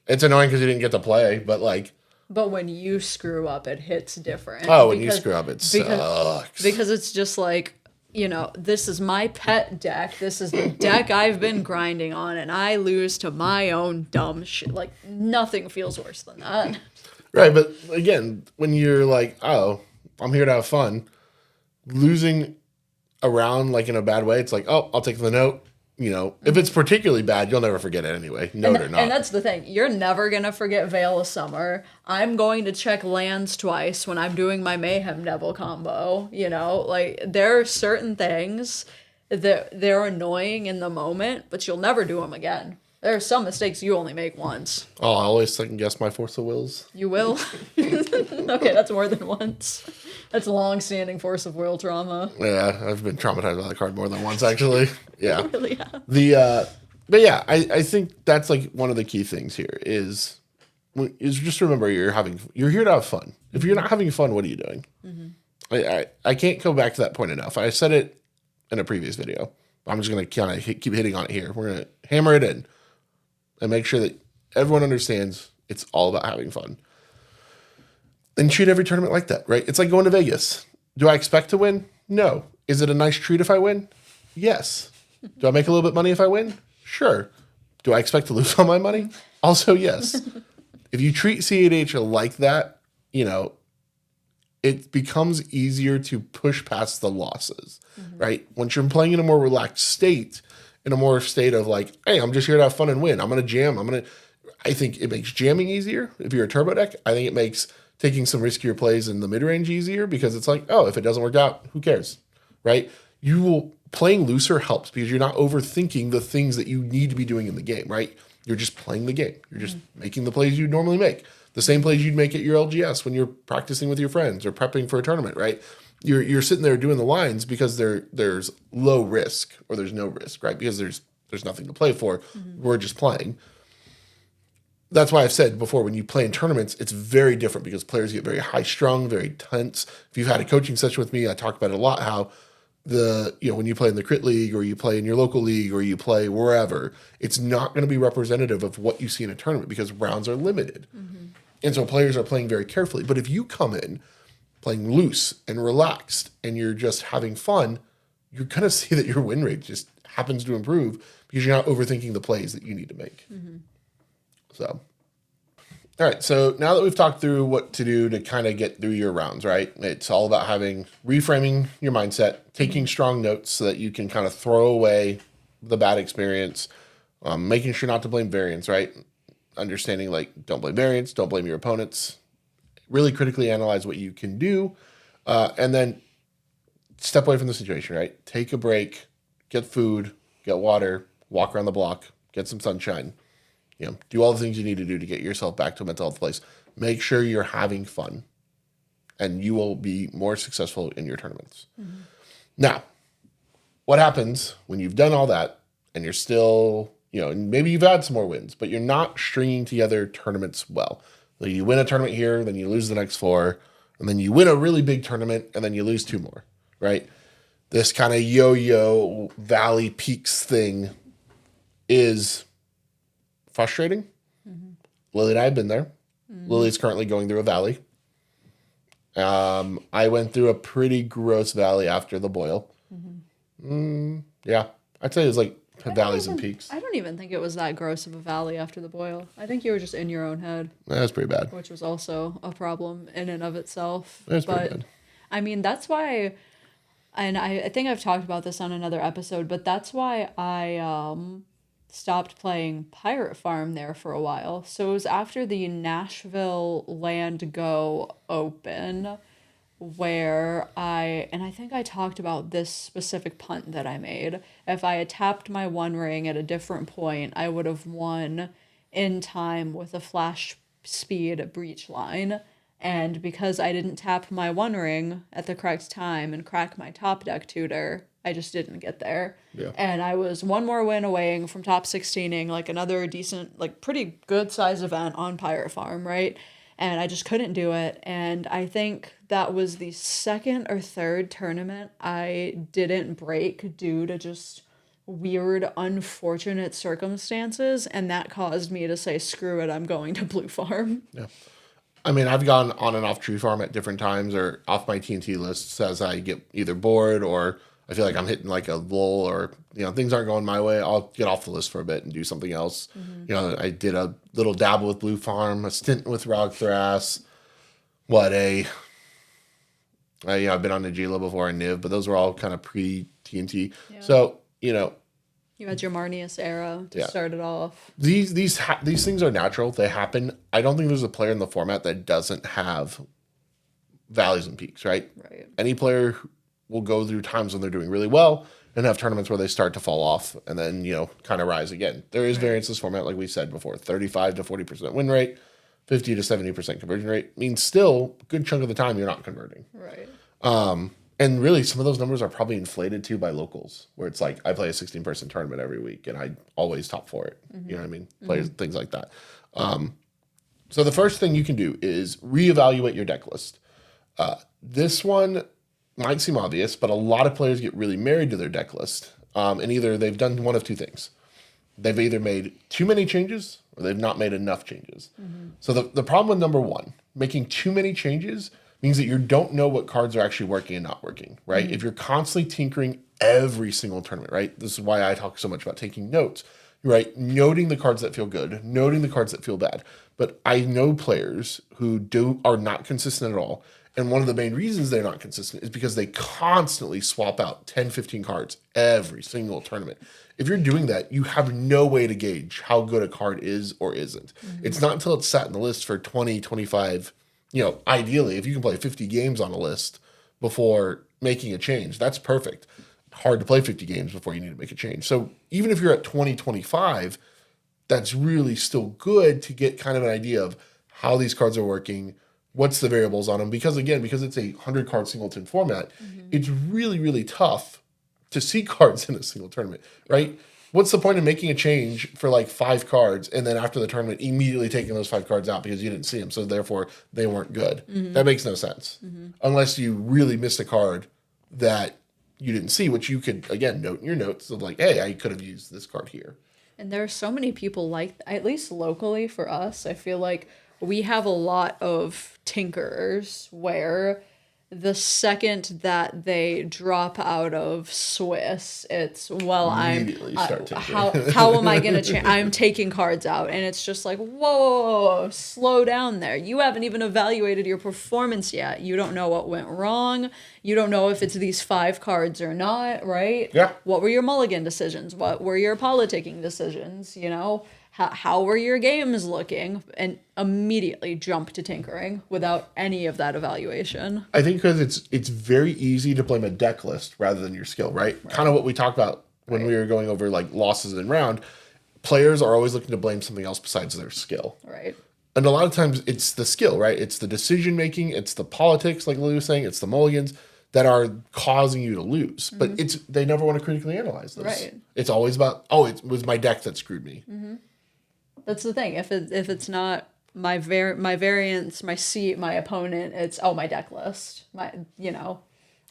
It's annoying because you didn't get to play, but like... But when you screw up, it hits different. Oh, when you screw up, it sucks. Because it's just like, this is my pet deck. This is the deck I've been grinding on, and I lose to my own dumb shit. Like, nothing feels worse than that. Right, but again, when you're like, oh, I'm here to have fun, losing a round, like, in a bad way, it's like, oh, I'll take the note. If it's particularly bad, you'll never forget it anyway. Note or not. And that's the thing. You're never going to forget Veil of Summer. I'm going to check lands twice when I'm doing my Mayhem Devil combo. Like, there are certain things that they're annoying in the moment, but you'll never do them again. There are some mistakes you only make once. Oh, I always second guess my Force of Wills. You will? Okay, that's more than once. That's long-standing Force of Will trauma. Yeah, I've been traumatized by that card more than once, actually. Yeah. Really have. But yeah, I think that's like one of the key things here is just remember you're here to have fun. If you're not having fun, what are you doing? I can't go back to that point enough. I said it in a previous video. I'm just going to kind of keep hitting on it here. We're going to hammer it in and make sure that everyone understands it's all about having fun. And treat every tournament like that, right? It's like going to Vegas. Do I expect to win? No. Is it a nice treat if I win? Yes. Do I make a little bit of money if I win? Sure. Do I expect to lose all my money? Also, yes. If you treat CEDH like that, it becomes easier to push past the losses, right? Once you're playing in a more relaxed state, in a more state of like, hey, I'm just here to have fun and win. I'm going to jam. I think it makes jamming easier. If you're a turbo deck, I think it makes taking some riskier plays in the mid-range easier because it's like, oh, if it doesn't work out, who cares, right? Playing looser helps because you're not overthinking the things that you need to be doing in the game, right? You're just playing the game. You're just making the plays you'd normally make. The same plays you'd make at your LGS when you're practicing with your friends or prepping for a tournament, right? You're sitting there doing the lines because there's low risk or there's no risk, right? Because there's nothing to play for. We're just playing. That's why I've said before, when you play in tournaments, it's very different because players get very high strung, very tense. If you've had a coaching session with me, I talk about it a lot, how when you play in the crit league or you play in your local league or you play wherever, it's not going to be representative of what you see in a tournament because rounds are limited. Mm-hmm. And so players are playing very carefully. But if you come in playing loose and relaxed and you're just having fun, you're going to see that your win rate just happens to improve because you're not overthinking the plays that you need to make. Mm-hmm. So, all right. So now that we've talked through what to do to kind of get through your rounds, right? It's all about reframing your mindset, taking strong notes so that you can kind of throw away the bad experience, making sure not to blame variance, right? Understanding don't blame variance, don't blame your opponents. Really critically analyze what you can do, and then step away from the situation, right? Take a break, get food, get water, walk around the block, get some sunshine. Do all the things you need to do to get yourself back to a mental health place. Make sure you're having fun, and you will be more successful in your tournaments. Mm-hmm. Now, what happens when you've done all that and you're still, and maybe you've had some more wins, but you're not stringing together tournaments well. Like you win a tournament here, then you lose the next 4, and then you win a really big tournament, and then you lose 2 more, right? This kind of yo-yo valley peaks thing is frustrating. Mm-hmm. Lily and I have been there. Mm-hmm. Lily's currently going through a valley. I went through a pretty gross valley after the boil. Mm-hmm. Yeah, I'd say it was like valleys and peaks. I don't even think it was that gross of a valley after the boil. I think you were just in your own head. That was pretty bad. Which was also a problem in and of itself. That's pretty bad. I mean, that's why, and I think I've talked about this on another episode, but that's why I stopped playing Pirate Farm there for a while. So it was after the Nashville Land Go Open where I think I talked about this specific punt that I made. If I had tapped my one ring at a different point, I would have won in time with a flash speed breach line. And because I didn't tap my one ring at the correct time and crack my top deck tutor, I just didn't get there. Yeah. And I was one more win away from top 16ing, another decent, pretty good size event on Pirate Farm, right? And I just couldn't do it. And I think that was the second or third tournament I didn't break due to just weird, unfortunate circumstances. And that caused me to say, screw it, I'm going to Blue Farm. Yeah. I mean, I've gone on and off Tree Farm at different times or off my TNT lists as I get either bored or I feel like I'm hitting a lull or, things aren't going my way. I'll get off the list for a bit and do something else. Mm-hmm. I did a little dabble with Blue Farm, a stint with Rog Thras. I've been on Najila before and Niv, but those were all kind of pre-TNT. Yeah. So, you had your Marnius era to start it off. These things are natural. They happen. I don't think there's a player in the format that doesn't have valleys and peaks, right? Right. Any player will go through times when they're doing really well and have tournaments where they start to fall off and then, kind of rise again. There is variance in this format, like we said before, 35 to 40% win rate, 50 to 70% conversion rate means still a good chunk of the time you're not converting. Right. And really some of those numbers are probably inflated too by locals where it's I play a 16-person tournament every week and I always top 4 it. Mm-hmm. You know what I mean? Players, things like that. So the first thing you can do is reevaluate your deck list. This one might seem obvious, but a lot of players get really married to their deck list. And either they've done one of 2 things. They've either made too many changes or they've not made enough changes. Mm-hmm. So the problem with number 1, making too many changes means that you don't know what cards are actually working and not working, right? Mm-hmm. If you're constantly tinkering every single tournament, right? This is why I talk so much about taking notes, right? Noting the cards that feel good, noting the cards that feel bad. But I know players who are not consistent at all. And one of the main reasons they're not consistent is because they constantly swap out 10, 15 cards every single tournament. If you're doing that, you have no way to gauge how good a card is or isn't. Mm-hmm. It's not until it's sat in the list for 20, 25, ideally, if you can play 50 games on a list before making a change, that's perfect. Hard to play 50 games before you need to make a change. So even if you're at 20, 25, that's really still good to get kind of an idea of how these cards are working, what's the variables on them. Because it's a 100-card singleton format, it's really, really tough to see cards in a single tournament, right? What's the point of making a change for 5 cards and then after the tournament immediately taking those 5 cards out because you didn't see them, so therefore they weren't good? Mm-hmm. That makes no sense. Mm-hmm. Unless you really missed a card that you didn't see, which you could, again, note in your notes of like, hey, I could have used this card here. And there are so many people at least locally for us, I feel like we have a lot of tinkerers where the second that they drop out of Swiss, it's how am I gonna change? I'm taking cards out, and it's just like whoa, slow down there. You haven't even evaluated your performance yet. You don't know what went wrong. You don't know if it's these 5 cards or not, right? Yeah. What were your mulligan decisions? What were your politicking decisions? You know. How were your games looking? And immediately jump to tinkering without any of that evaluation. I think because it's very easy to blame a deck list rather than your skill, right? Kind of what we talked about when we were going over like losses in round. Players are always looking to blame something else besides their skill. Right. And a lot of times it's the skill, right? It's the decision making, it's the politics, like Lily was saying, it's the mulligans that are causing you to lose. But they never want to critically analyze this. Right. It's always about, it was my deck that screwed me. Mm-hmm. That's the thing. If it's not my variance, my seat, my opponent, it's my deck list.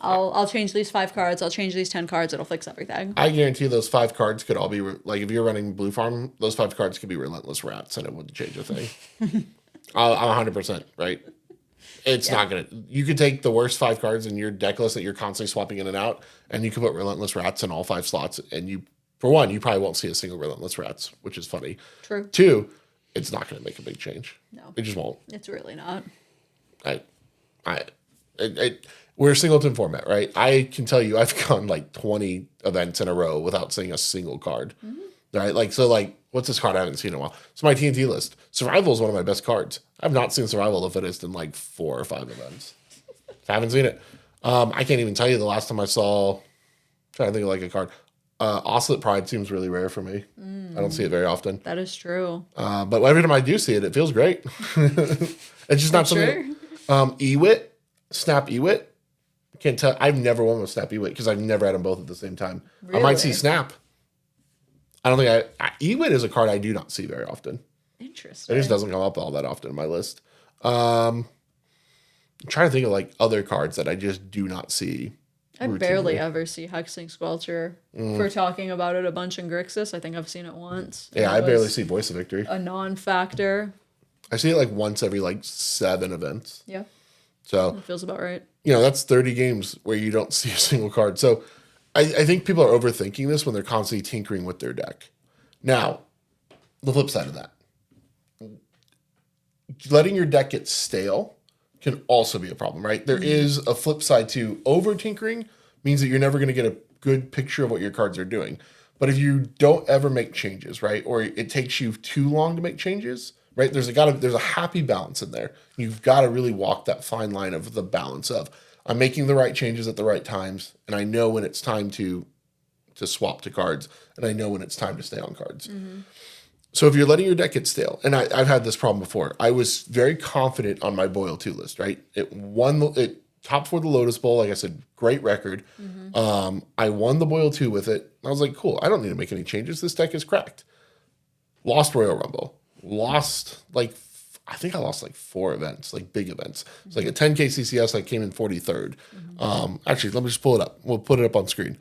I'll change these 5 cards. I'll change these 10 cards. It'll fix everything. I guarantee those 5 cards could all be like if you're running Blue Farm, those 5 cards could be Relentless Rats, and it wouldn't change a thing. I'm 100% right. It's not gonna. You could take the worst 5 cards in your deck list that you're constantly swapping in and out, and you can put Relentless Rats in all 5 slots, and you. For one, you probably won't see a single Relentless Rats, which is funny. True. 2, it's not going to make a big change. No. It just won't. It's really not. We're a singleton format, right? I can tell you I've gone like 20 events in a row without seeing a single card. Mm-hmm. Right? What's this card I haven't seen in a while? It's my TNT list. Survival is one of my best cards. I've not seen Survival the Fittest in like 4 or 5 events. I haven't seen it. I can't even tell you the last time I saw, trying to think of like a card. Oscillate Pride seems really rare for me. I don't see it very often. That is true. But every time I do see it, it feels great. It's just not something. Ewit, Snap Ewit. Can't tell. I've never won with Snap Ewit because I've never had them both at the same time. Really? I might see Snap. I don't think Ewit is a card I do not see very often. Interesting. It just doesn't come up all that often in my list. I'm trying to think of like other cards that I just do not see. I barely ever see Hexing Squelcher. For talking about it a bunch in Grixis, I think I've seen it once. Yeah, I barely see Voice of Victory. A non-factor. I see it like once every like 7 events. Yeah. So it feels about right. That's 30 games where you don't see a single card. So I think people are overthinking this when they're constantly tinkering with their deck. Now, the flip side of that. Letting your deck get stale can also be a problem, right? There is a flip side to over tinkering means that you're never going to get a good picture of what your cards are doing. But if you don't ever make changes, right? Or it takes you too long to make changes, right? There's a happy balance in there. You've got to really walk that fine line of the balance of I'm making the right changes at the right times, and I know when it's time to swap to cards, and I know when it's time to stay on cards. Mm-hmm. So if you're letting your deck get stale, and I've had this problem before, I was very confident on my Boil 2 list, right? It top 4 the Lotus Bowl, like I said, great record. Mm-hmm. I won the Boil 2 with it. I was like, cool, I don't need to make any changes. This deck is cracked. Lost Royal Rumble. I think I lost like 4 events, like big events. It's like a 10K CCS, I came in 43rd. Mm-hmm. Actually, let me just pull it up. We'll put it up on screen.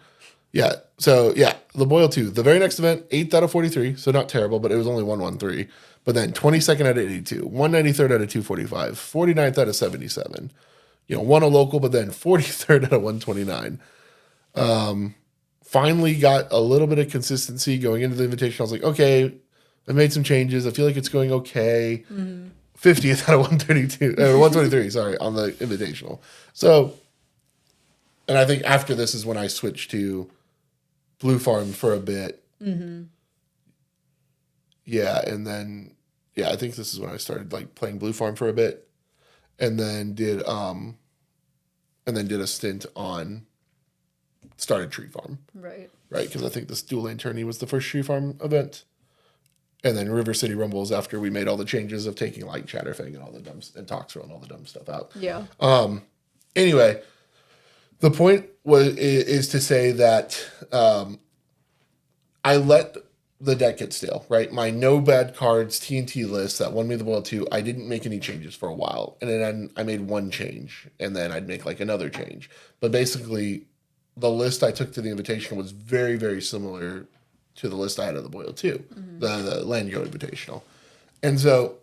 Yeah. So the Boil 2. The very next event, 8th out of 43. So not terrible, but it was only 113. But then 22nd out of 82, 193rd out of 245, 49th out of 77. Won a local, but then 43rd out of 129. Finally got a little bit of consistency going into the Invitational. I was like, okay, I made some changes. I feel like it's going okay. Mm-hmm. 50th out of 123, sorry, on the Invitational. So, and I think after this is when I switched to Blue Farm for a bit. Mm-hmm. Yeah, and then I think this is when I started like playing Blue Farm for a bit, and then did a stint on started Tree Farm. Right, because I think this Dual Lane Tourney was the first Tree Farm event, and then River City Rumbles after we made all the changes of taking like Chatterfang and all the dumb and Toxtrol and all the dumb stuff out. Yeah. Anyway. The point is to say that I let the deck get stale, right? My no bad cards TNT list that won me the Boil 2, I didn't make any changes for a while. And then I made one change, and then I'd make like another change. But basically, the list I took to the Invitational was very, very similar to the list I had at the Boyle too, the Land Go Invitational. And so,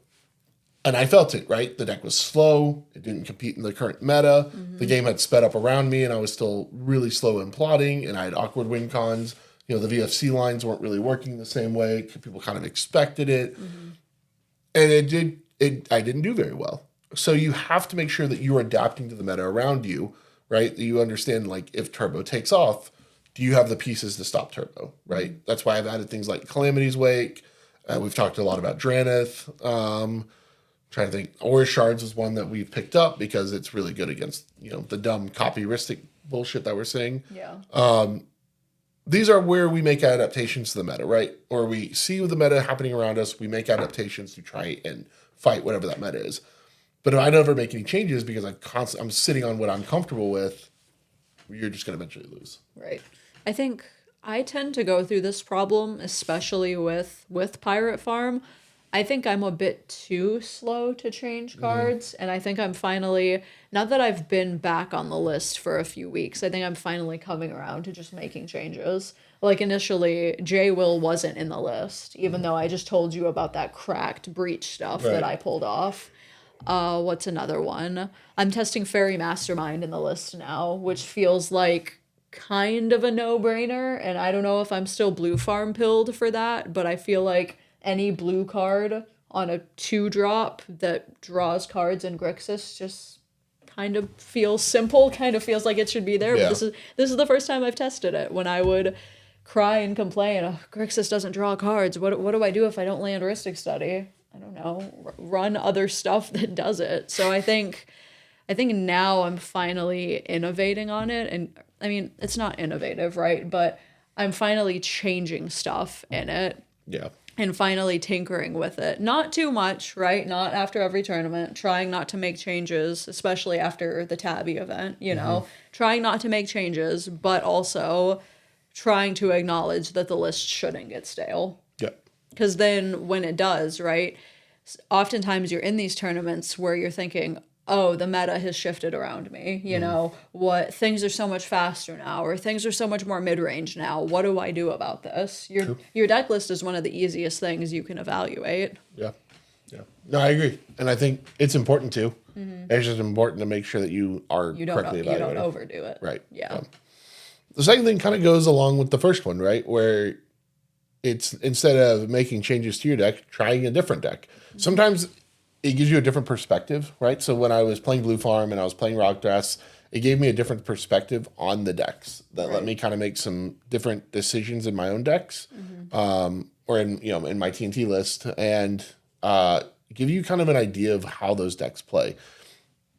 and I felt it, right? The deck was slow. It didn't compete in the current meta. The game had sped up around me, and I was still really slow in plotting, and I had awkward win cons. You know, the VFC lines weren't really working the same way. People kind of expected it. And I didn't do very well. So you have to make sure that you're adapting to the meta around you, right? That you understand, like, if Turbo takes off, do you have the pieces to stop Turbo, right? That's why I've added things like Calamity's Wake. We've talked a lot about Dranith. Trying to think, Aura Shards is one that we've picked up because it's really good against, you know, the dumb copyristic bullshit that we're seeing. Yeah. These are where we make adaptations to the meta, right? Or we see the meta happening around us, we make adaptations to try and fight whatever that meta is. But if I never make any changes because I'm sitting on what I'm comfortable with, you're just going to eventually lose. Right. I think I tend to go through this problem, especially with Pirate Farm. I think I'm a bit too slow to change cards, and I think I'm finally, now that I've been back on the list for a few weeks, I think I'm finally coming around to just making changes. Like, initially, J. Will wasn't in the list, even though I just told you about that cracked breach stuff that I pulled off. What's another one? I'm testing Fairy Mastermind in the list now, which feels like kind of a no-brainer, and I don't know if I'm still blue farm pilled for that, but I feel like any blue card on a 2-drop that draws cards in Grixis just kind of feels simple, kind of feels like it should be there. Yeah. But this is the first time I've tested it. When I would cry and complain, oh, Grixis doesn't draw cards. What do I do if I don't land Rhystic Study? I don't know. Run other stuff that does it. So I think now I'm finally innovating on it. And I mean, it's not innovative, right? But I'm finally changing stuff in it. Yeah. And finally tinkering with it. Not too much, right? Not after every tournament. Trying not to make changes, especially after the Tabby event, you know. Trying not to make changes, but also trying to acknowledge that the list shouldn't get stale. Yeah. Because then when it does, right, oftentimes you're in these tournaments where you're thinking, oh, the meta has shifted around me. You know, things are so much faster now, or things are so much more mid-range now. What do I do about this? Your deck list is one of the easiest things you can evaluate. Yeah. Yeah. No, I agree. And I think it's important too. It's just important to make sure that you are correctly evaluating. You don't overdo it. Right. Yeah. The second thing kind of goes along with the first one, right? Where it's, instead of making changes to your deck, trying a different deck. Sometimes it gives you a different perspective, right? So when I was playing Blue Farm and I was playing Rockdrass, it gave me a different perspective on the decks that let me kind of make some different decisions in my own decks, or in my TNT list, and give you kind of an idea of how those decks play.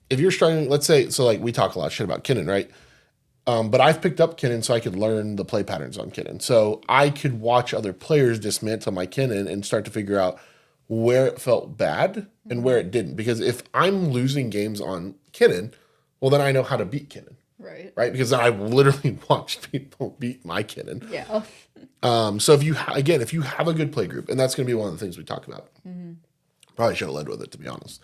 If you're struggling, let's say, so like we talk a lot of shit about Kinnan, right? But I've picked up Kinnan so I could learn the play patterns on Kinnan. So I could watch other players dismantle my Kinnan and start to figure out where it felt bad and where it didn't. Because if I'm losing games on Kinnan, well, then I know how to beat Kinnan. Right? Because I literally watched people beat my Kinnan. Yeah. So if you have a good play group, and that's going to be one of the things we talk about. Probably should have led with it, to be honest.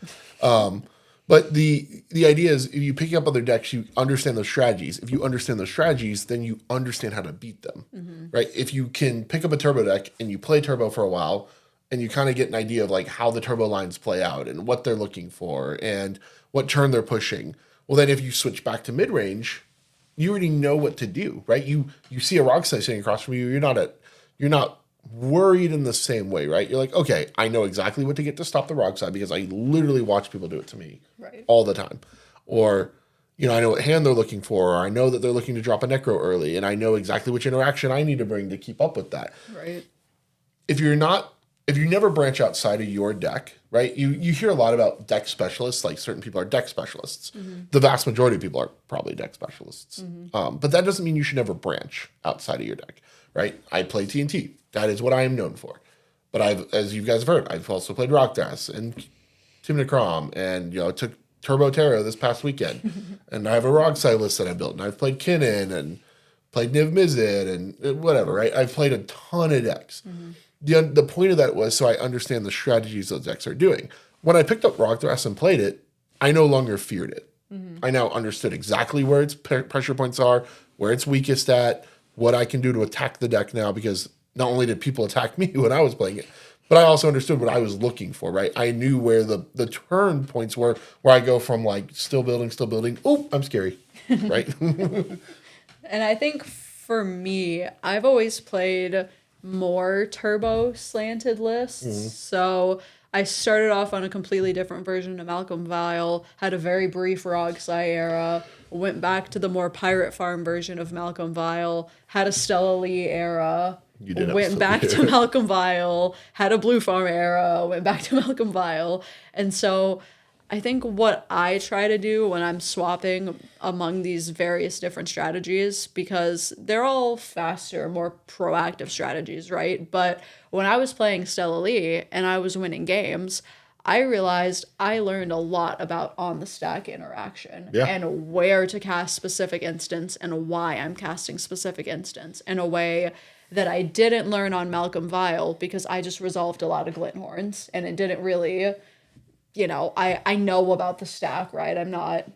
But the idea is, if you pick up other decks, you understand those strategies. If you understand those strategies, then you understand how to beat them, right? If you can pick up a Turbo deck and you play Turbo for a while, and you kind of get an idea of like how the Turbo lines play out and what they're looking for and what turn they're pushing. Well, then if you switch back to mid-range, you already know what to do, right? You see a rock slide sitting across from you, you're not worried in the same way, right? You're like, okay, I know exactly what to get to stop the rock slide because I literally watch people do it to me all the time. Or, I know what hand they're looking for, or I know that they're looking to drop a Necro early, and I know exactly which interaction I need to bring to keep up with that. Right. If you never branch outside of your deck, right? You hear a lot about deck specialists, like certain people are deck specialists. The vast majority of people are probably deck specialists. But that doesn't mean you should never branch outside of your deck, right? I play TNT. That is what I am known for. But as you guys have heard, I've also played Rockdrass and Timna Crom, and took Turbo Terra this past weekend. And I have a Rogside list that I built, and I've played Kinnan and played Niv Mizzet and whatever, right? I've played a ton of decks. The point of that was so I understand the strategies those decks are doing. When I picked up Rockdrass and played it, I no longer feared it. I now understood exactly where its pressure points are, where it's weakest at, what I can do to attack the deck now, because not only did people attack me when I was playing it, but I also understood what I was looking for, right? I knew where the turn points were, where I go from like still building. Oh, I'm scary, right? And I think for me, I've always played more turbo slanted lists. So I started off on a completely different version of Malcolm Vile, had a very brief Rogsai era, went back to the more pirate farm version of Malcolm Vile, had a Stella Lee era, You did have went Stella back Lee to era. Malcolm Vile, had a Blue Farm era, went back to Malcolm Vile. And so I think what I try to do when I'm swapping among these various different strategies, because they're all faster, more proactive strategies, right? But when I was playing Stella Lee and I was winning games, I realized I learned a lot about on the stack interaction Yeah. and where to cast specific instance and why I'm casting specific instance in a way that I didn't learn on Malcolm Vile, because I just resolved a lot of Glinthorns and it didn't really, I know about the stack, right? I'm not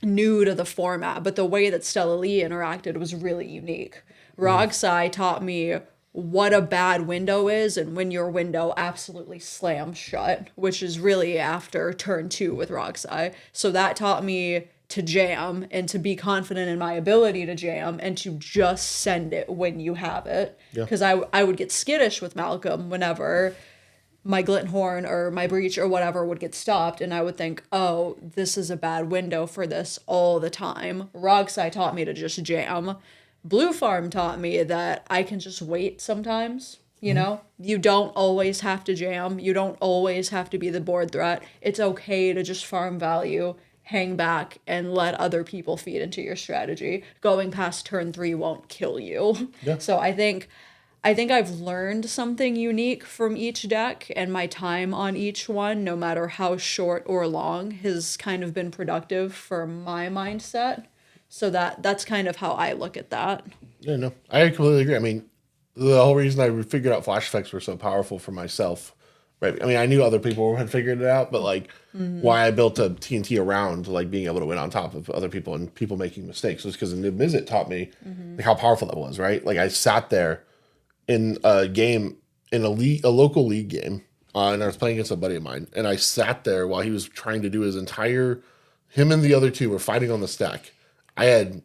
new to the format, but the way that Stella Lee interacted was really unique. Rogsai taught me what a bad window is and when your window absolutely slams shut, which is really after turn 2 with Rogsai. So that taught me to jam and to be confident in my ability to jam and to just send it when you have it. Because I would get skittish with Malcolm whenever my Glinthorn or my Breach or whatever would get stopped, and I would think, oh, this is a bad window for this all the time. Rogsai taught me to just jam. Blue Farm taught me that I can just wait sometimes. You don't always have to jam. You don't always have to be the board threat. It's okay to just farm value, hang back, and let other people feed into your strategy. Going past turn 3 won't kill you. Yeah. So I think I've learned something unique from each deck, and my time on each one, no matter how short or long, has kind of been productive for my mindset. So that's kind of how I look at that. Yeah, no, I completely agree. I mean, the whole reason I figured out flash effects were so powerful for myself, right? I mean, I knew other people had figured it out, but like why I built a TNT around like being able to win on top of other people and people making mistakes was because Nib Mizzet taught me like how powerful that was, right? Like I sat there in a game, in a local league game, and I was playing against a buddy of mine, and I sat there while he was trying to do him and the other two were fighting on the stack. I had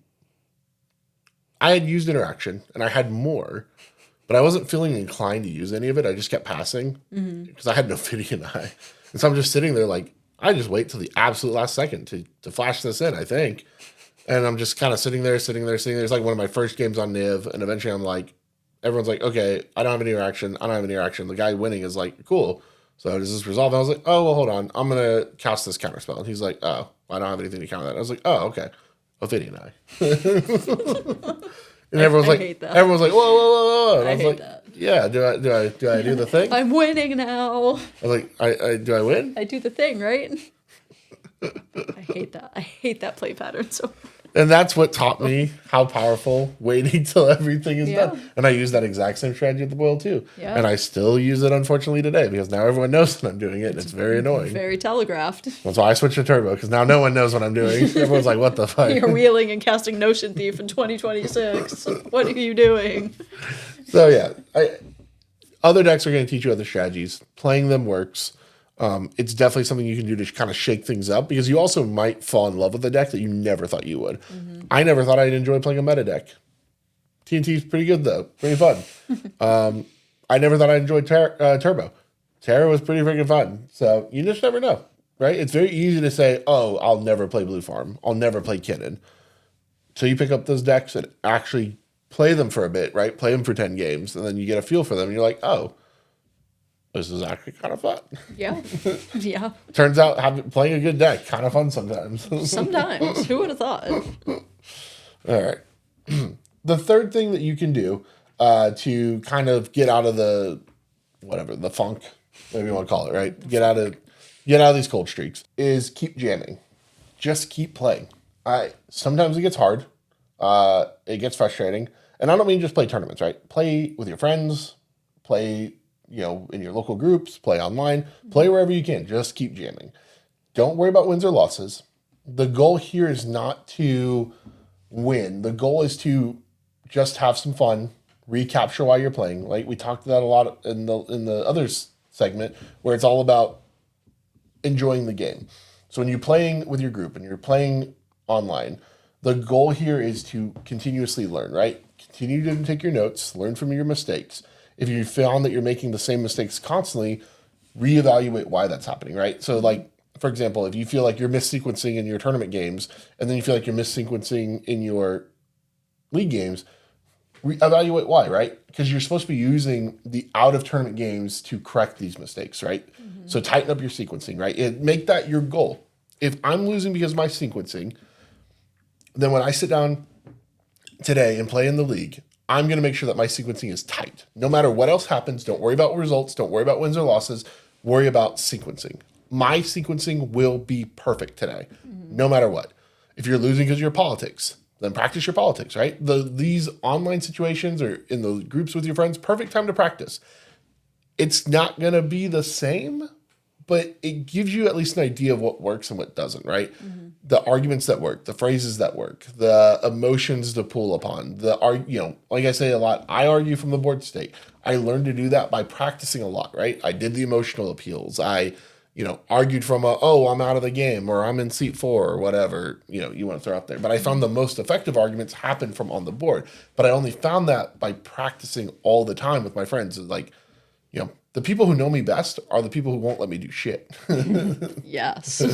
used interaction, and I had more, but I wasn't feeling inclined to use any of it. I just kept passing because I had no Ophidian Eye. And so I'm just sitting there like, I just wait till the absolute last second to flash this in, I think. And I'm just kind of sitting there. It's like one of my first games on Niv, and eventually I'm like, everyone's like, okay, I don't have any reaction. The guy winning is like, cool. So does this resolve? And I was like, oh, well, hold on. I'm going to cast this counter spell. And he's like, oh, I don't have anything to counter that. I was like, oh, okay. Ophidian Eye. And everyone's like, whoa, whoa, whoa, whoa. And I was like, that. Yeah, do I do the thing? I'm winning now. I was like, do I win? I do the thing, right? I hate that. I hate that play pattern so much. And that's what taught me how powerful waiting till everything is done. And I use that exact same strategy at the boil too. Yeah. And I still use it, unfortunately, today because now everyone knows that I'm doing it. And it's very annoying. Very telegraphed. That's why I switched to turbo because now no one knows what I'm doing. Everyone's like, what the fuck? You're wheeling and casting Notion Thief in 2026. What are you doing? So yeah, other decks are going to teach you other strategies. Playing them works. It's definitely something you can do to kind of shake things up because you also might fall in love with a deck that you never thought you would. I never thought I'd enjoy playing a meta deck. TNT's pretty good though, pretty fun. I never thought I'd enjoy Turbo. Terra was pretty freaking fun. So you just never know, right? It's very easy to say, oh, I'll never play Blue Farm. I'll never play Kinnan. So you pick up those decks and actually play them for a bit, right? Play them for 10 games and then you get a feel for them and you're like, oh, this is actually kind of fun. Yeah. Yeah. Turns out playing a good deck, kind of fun sometimes. Sometimes. Who would have thought? All right. The third thing that you can do to kind of get out of the funk, whatever you want to call it, right? Get out of these cold streaks is keep jamming. Just keep playing. Sometimes it gets hard. It gets frustrating. And I don't mean just play tournaments, right? Play with your friends, play in your local groups, play online, play wherever you can. Just keep jamming. Don't worry about wins or losses. The goal here is not to win. The goal is to just have some fun, recapture while you're playing. Like we talked about a lot in the other segment, where it's all about enjoying the game. So when you're playing with your group and you're playing online, the goal here is to continuously learn, right? Continue to take your notes, learn from your mistakes. If you found that you're making the same mistakes constantly, reevaluate why that's happening, right? So like, for example, if you feel like you're missequencing in your tournament games and then you feel like you're missequencing in your league games, evaluate why, right? Because you're supposed to be using the out of tournament games to correct these mistakes, right? So tighten up your sequencing, right? And make that your goal. If I'm losing because of my sequencing, then when I sit down today and play in the league, I'm going to make sure that my sequencing is tight. No matter what else happens, don't worry about results, don't worry about wins or losses, worry about sequencing. My sequencing will be perfect today, no matter what. If you're losing because of your politics, then practice your politics, right? These online situations or in the groups with your friends, perfect time to practice. It's not going to be the same, but it gives you at least an idea of what works and what doesn't, right? The arguments that work, the phrases that work, the emotions to pull upon, like I say a lot, I argue from the board state. I learned to do that by practicing a lot, right? I did the emotional appeals. I, argued from I'm out of the game or I'm in seat 4 or whatever, you want to throw out there. But I found the most effective arguments happen from on the board. But I only found that by practicing all the time with my friends. Like, the people who know me best are the people who won't let me do shit. Yes.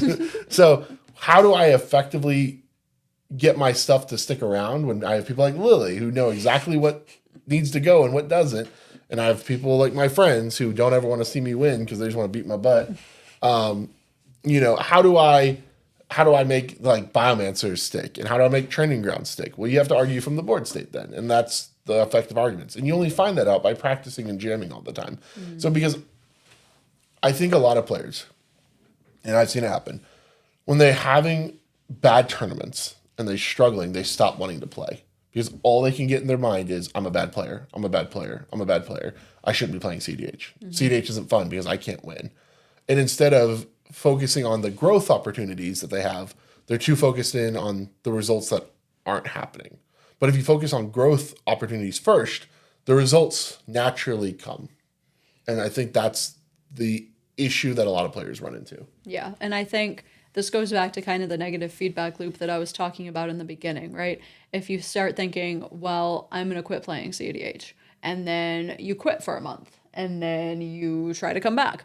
So how do I effectively get my stuff to stick around when I have people like Lily who know exactly what needs to go and what doesn't? And I have people like my friends who don't ever want to see me win because they just want to beat my butt. How do I make like biomancers stick? And how do I make training grounds stick? Well, you have to argue from the board state then. And that's the effective arguments. And you only find that out by practicing and jamming all the time. So because I think a lot of players, and I've seen it happen, when they're having bad tournaments and they're struggling, they stop wanting to play. Because all they can get in their mind is, I'm a bad player. I'm a bad player. I'm a bad player. I shouldn't be playing CEDH. CEDH isn't fun because I can't win. And instead of focusing on the growth opportunities that they have, they're too focused in on the results that aren't happening. But if you focus on growth opportunities first, the results naturally come. And I think that's the issue that a lot of players run into. Yeah, and I think this goes back to kind of the negative feedback loop that I was talking about in the beginning, right? If you start thinking, well, I'm going to quit playing CEDH, and then you quit for a month, and then you try to come back,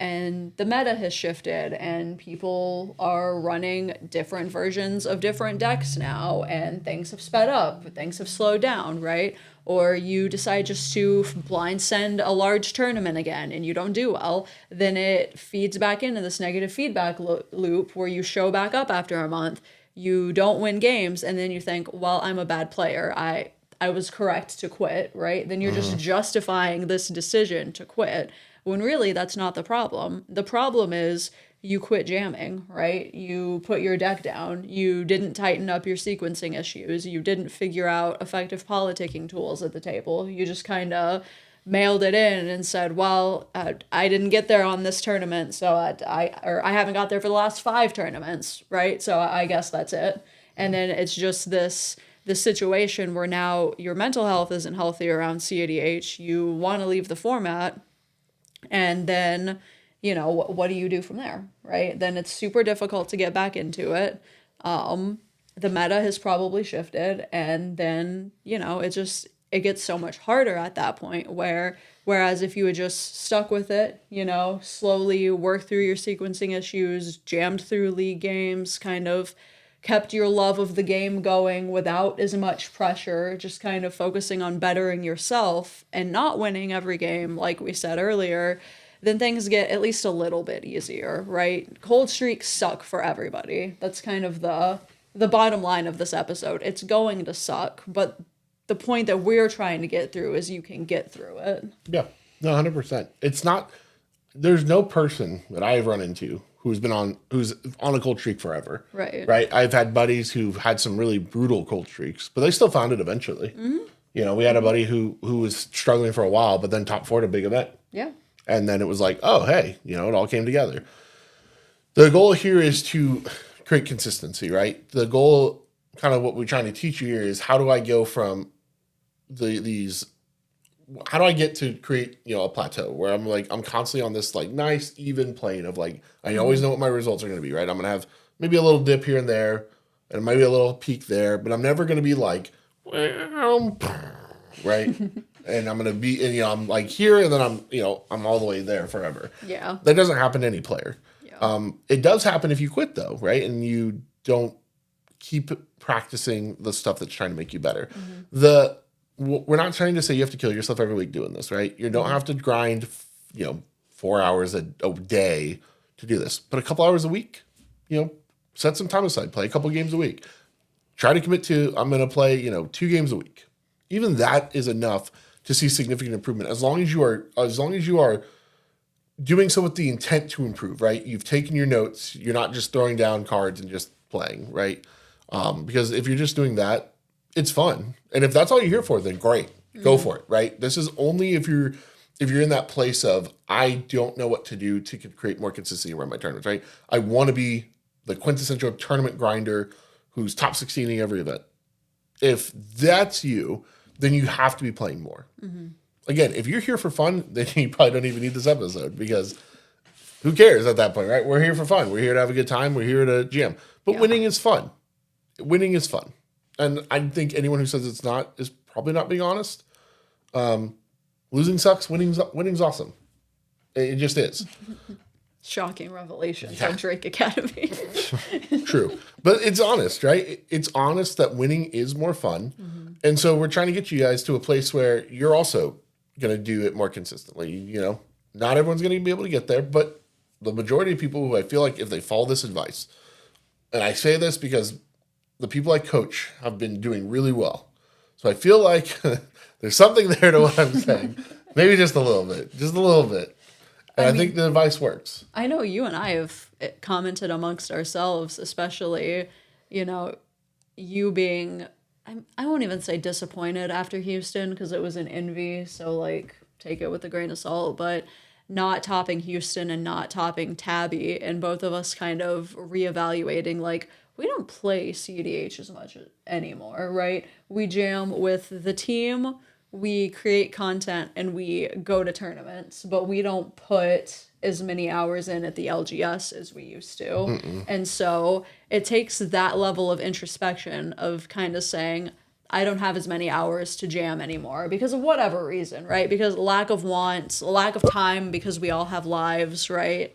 and the meta has shifted, and people are running different versions of different decks now, and things have sped up, things have slowed down, right? Or you decide just to blind send a large tournament again and you don't do well, then it feeds back into this negative feedback loop where you show back up after a month, you don't win games, and then you think, well, I'm a bad player. I was correct to quit, right? Then you're just justifying this decision to quit, when really that's not the problem. The problem is you quit jamming, right? You put your deck down. You didn't tighten up your sequencing issues. You didn't figure out effective politicking tools at the table. You just kind of mailed it in and said, well, I didn't get there on this tournament, so I haven't got there for the last 5 tournaments, right? So I guess that's it. And then it's just this situation where now your mental health isn't healthy around CEDH. You want to leave the format, and then, what do you do from there, right? Then it's super difficult to get back into it. The meta has probably shifted, and then, it gets so much harder at that point, whereas if you had just stuck with it, slowly worked through your sequencing issues, jammed through league games, kind of kept your love of the game going without as much pressure, just kind of focusing on bettering yourself and not winning every game, like we said earlier, then things get at least a little bit easier, right? Cold streaks suck for everybody. That's kind of the bottom line of this episode. It's going to suck, but the point that we're trying to get through is you can get through it. Yeah, no, 100%. It's not, there's no person that I've run into who's on a cold streak forever. Right. Right. I've had buddies who've had some really brutal cold streaks, but they still found it eventually. We had a buddy who was struggling for a while, but then top 4 at a big event. Yeah. And then it was like, oh, hey, it all came together. The goal here is to create consistency, right? The goal kind of what we're trying to teach you here is how do I go from how do I get to create, a plateau where I'm constantly on this like nice even plane of like, I always know what my results are going to be, right? I'm going to have maybe a little dip here and there and maybe a little peak there, but I'm never going to be like, right? And I'm going to be, and I'm like here and then I'm all the way there forever. Yeah. That doesn't happen to any player. Yeah. It does happen if you quit though, right? And you don't keep practicing the stuff that's trying to make you better. We're not trying to say you have to kill yourself every week doing this, right? You don't have to grind, 4 hours a day to do this, but a couple hours a week, set some time aside, play a couple games a week. Try to commit to, I'm going to play, 2 games a week. Even that is enough to see significant improvement. As long as you are doing so with the intent to improve, right? You've taken your notes. You're not just throwing down cards and just playing, right? Because if you're just doing that, it's fun. And if that's all you're here for, then great. Go for it, right? This is only if you're in that place of, I don't know what to do to create more consistency around my tournaments, right? I want to be the quintessential tournament grinder who's top 16 in every event. If that's you, then you have to be playing more. Again, if you're here for fun, then you probably don't even need this episode because who cares at that point, right? We're here for fun. We're here to have a good time. We're here to jam. But winning is fun. Winning is fun. And I think anyone who says it's not is probably not being honest. Losing sucks. Winning's awesome. It just is. Shocking revelations on Drake Academy. True. But it's honest, right? It's honest that winning is more fun. And so we're trying to get you guys to a place where you're also going to do it more consistently. Not everyone's going to be able to get there, but the majority of people who I feel like if they follow this advice, and I say this because the people I coach have been doing really well. So I feel like there's something there to what I'm saying. Maybe just a little bit. And I think the advice works. I know you and I have commented amongst ourselves, especially, you being, I won't even say disappointed after Houston because it was an envy. So like take it with a grain of salt, but not topping Houston and not topping Tabby and both of us kind of reevaluating like, we don't play CEDH as much anymore, right? We jam with the team, we create content, and we go to tournaments, but we don't put as many hours in at the LGS as we used to. And so it takes that level of introspection of kind of saying, I don't have as many hours to jam anymore because of whatever reason, right? Because lack of wants, lack of time, because we all have lives, right?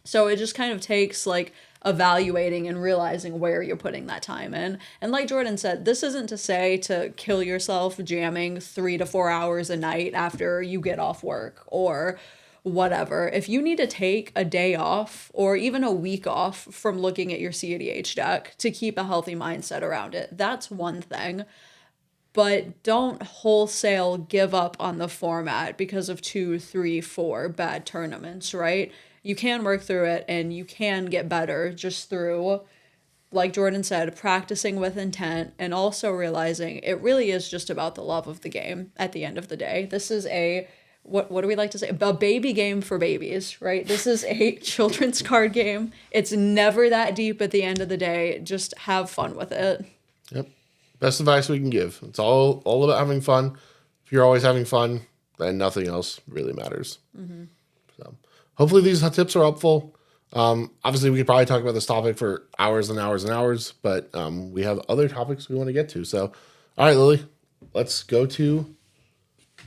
So it just kind of takes like evaluating and realizing where you're putting that time in. And like Jordan said, this isn't to say to kill yourself jamming 3 to 4 hours a night after you get off work or whatever. If you need to take a day off or even a week off from looking at your CEDH deck to keep a healthy mindset around it, that's one thing. But don't wholesale give up on the format because of 2, 3, 4 bad tournaments, right? You can work through it and you can get better just through, like Jordan said, practicing with intent and also realizing it really is just about the love of the game at the end of the day. This is what do we like to say? A baby game for babies, right? This is a children's card game. It's never that deep at the end of the day. Just have fun with it. Yep. Best advice we can give. It's all about having fun. If you're always having fun, then nothing else really matters. So hopefully these tips are helpful. Obviously, we could probably talk about this topic for hours and hours and hours, but we have other topics we want to get to. So, all right, Lily, let's go to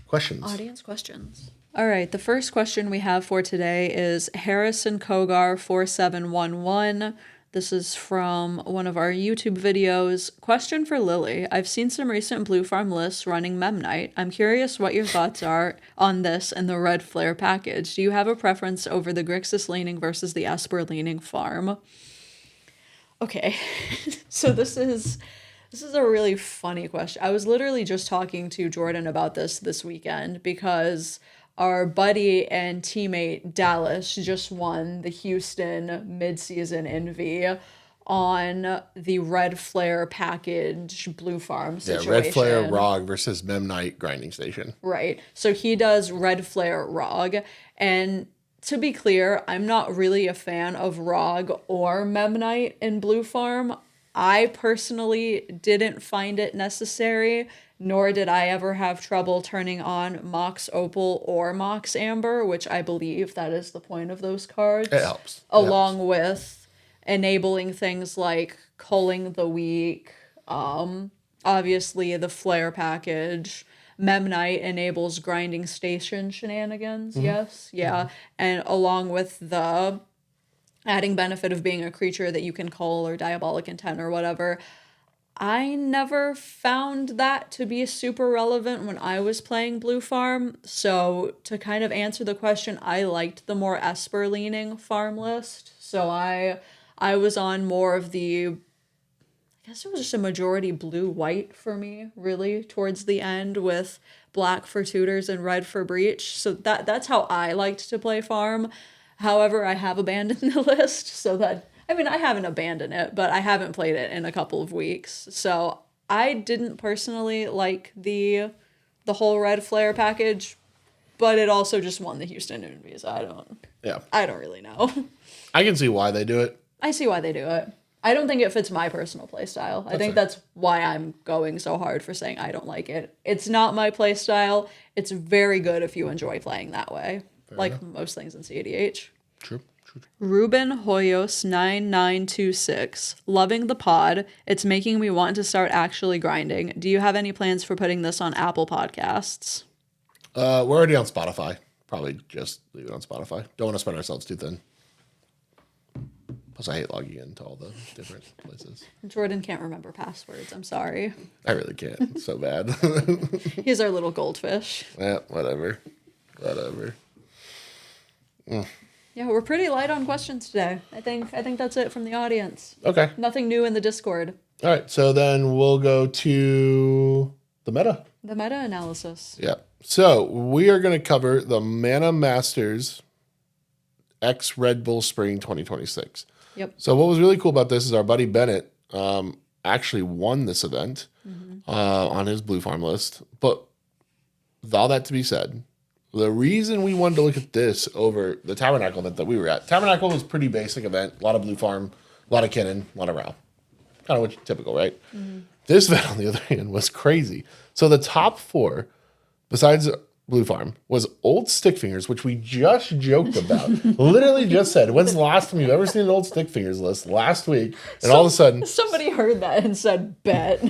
questions. Audience questions. All right, the first question we have for today is Harrison Kogar 4711. This is from one of our YouTube videos. Question for Lily. I've seen some recent Blue Farm lists running Memnite. I'm curious what your thoughts are on this and the Red Flare package. Do you have a preference over the Grixis leaning versus the Esper leaning farm? Okay, so this is a really funny question. I was literally just talking to Jordan about this weekend because our buddy and teammate Dallas just won the Houston midseason Envy on the Red Flare package Blue Farm situation. Yeah, Red Flare ROG versus Memnite grinding station. Right. So he does Red Flare ROG. And to be clear, I'm not really a fan of ROG or Memnite in Blue Farm. I personally didn't find it necessary, nor did I ever have trouble turning on Mox Opal or Mox Amber, which I believe that is the point of those cards. It helps. Along with enabling things like culling the weak, obviously the flare package. Memnite enables grinding station shenanigans, yes, yeah. And along with the adding benefit of being a creature that you can cull or diabolic intent or whatever, I never found that to be super relevant when I was playing Blue Farm. So to kind of answer the question, I liked the more Esper leaning farm list. So I was on more of the, I guess it was just a majority blue-white for me, really, towards the end, with black for tutors and red for breach. So that's how I liked to play farm. However, I have abandoned the list, so that, I mean, I haven't abandoned it, but I haven't played it in a couple of weeks. So I didn't personally like the whole red flare package, but it also just won the Houston Moonbees. I don't really know. I can see why they do it. I see why they do it. I don't think it fits my personal play style. I think that's why I'm going so hard for saying I don't like it. It's not my play style. It's very good if you enjoy playing that way. Like most things in CEDH. True. Ruben Hoyos 9926. Loving the pod. It's making me want to start actually grinding. Do you have any plans for putting this on Apple Podcasts? We're already on Spotify. Probably just leave it on Spotify. Don't want to spread ourselves too thin. Plus, I hate logging into all the different places. Jordan can't remember passwords. I'm sorry. I really can't. It's so bad. He's our little goldfish. Yeah, whatever. Yeah, we're pretty light on questions today. I think that's it from the audience. Okay. Nothing new in the Discord. All right. So then we'll go to the meta. The meta analysis. Yeah. So we are going to cover the Mana Masters X Red Bull Spring 2026. Yep. So what was really cool about this is our buddy Bennett actually won this event on his Blue Farm list. But with all that to be said, the reason we wanted to look at this over the Tabernacle event that we were at, Tabernacle was a pretty basic event, a lot of Blue Farm, a lot of Kinnan, a lot of Rao. Kind of what typical, right? This event, on the other hand, was crazy. So the top four, besides Blue Farm, was Old Stick Fingers, which we just joked about. Literally just said, when's the last time you've ever seen an Old Stick Fingers list? Last week. And all of a sudden... Somebody heard that and said, bet.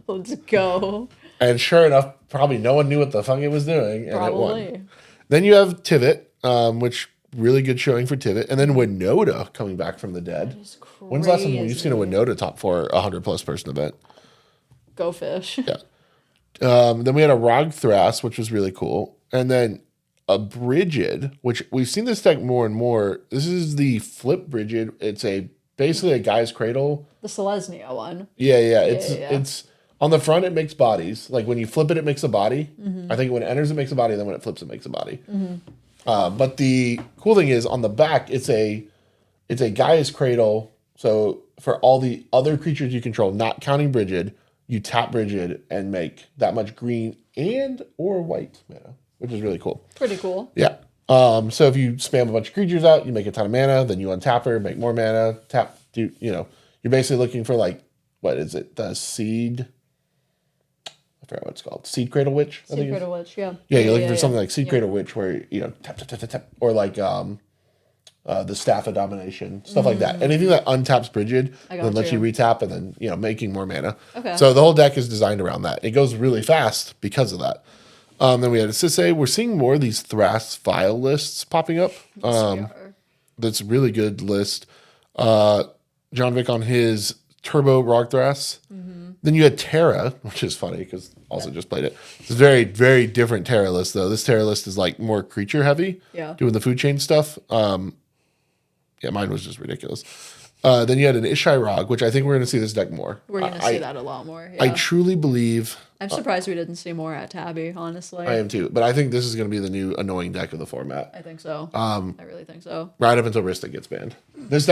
Let's go. And sure enough, probably no one knew what the fuck it was doing. And Probably. It won. Then you have Tivit, which really good showing for Tivit. And then Winota coming back from the dead. When's the last time you've seen a Winota top four 100+ person event? Go fish. Yeah. Then we had a Rog Thras, which was really cool. And then a Brigid, which we've seen this deck more and more. This is the Flip Brigid. It's basically a guy's cradle. The Selesnya one. Yeah. It's on the front, it makes bodies. Like when you flip it, it makes a body. I think when it enters, it makes a body. Then when it flips, it makes a body. But the cool thing is on the back, it's a guy's cradle. So for all the other creatures you control, not counting Brigid, you tap Brigid and make that much green and or white mana, which is really cool. Pretty cool. Yeah. So if you spam a bunch of creatures out, you make a ton of mana, then you untap her, make more mana, tap, you're basically looking for like, what is it? The Seed, I forgot what it's called. Seed Cradle Witch? Seed Cradle Witch, yeah. Yeah, you're looking for something like Seed Cradle Witch where, tap, or like the Staff of Domination, stuff like that. Anything that untaps Brigid, then lets you retap and then, making more mana. Okay. So the whole deck is designed around that. It goes really fast because of that. Then we had a Sisay. We're seeing more of these Thras file lists popping up. That's a really good list. John Vick on his Turbo Rog Thras. Then you had Terra, which is funny because also just played it. It's a very, very different Terra list, though. This Terra list is like more creature heavy, doing the food chain stuff. Mine was just ridiculous. Then you had an Ishai Rog, which I think we're going to see this deck more. We're going to see that a lot more. Yeah. I truly believe... I'm surprised we didn't see more at Tabby, honestly. I am too. But I think this is going to be the new annoying deck of the format. I think so. I really think so. Right up until Rista gets banned. This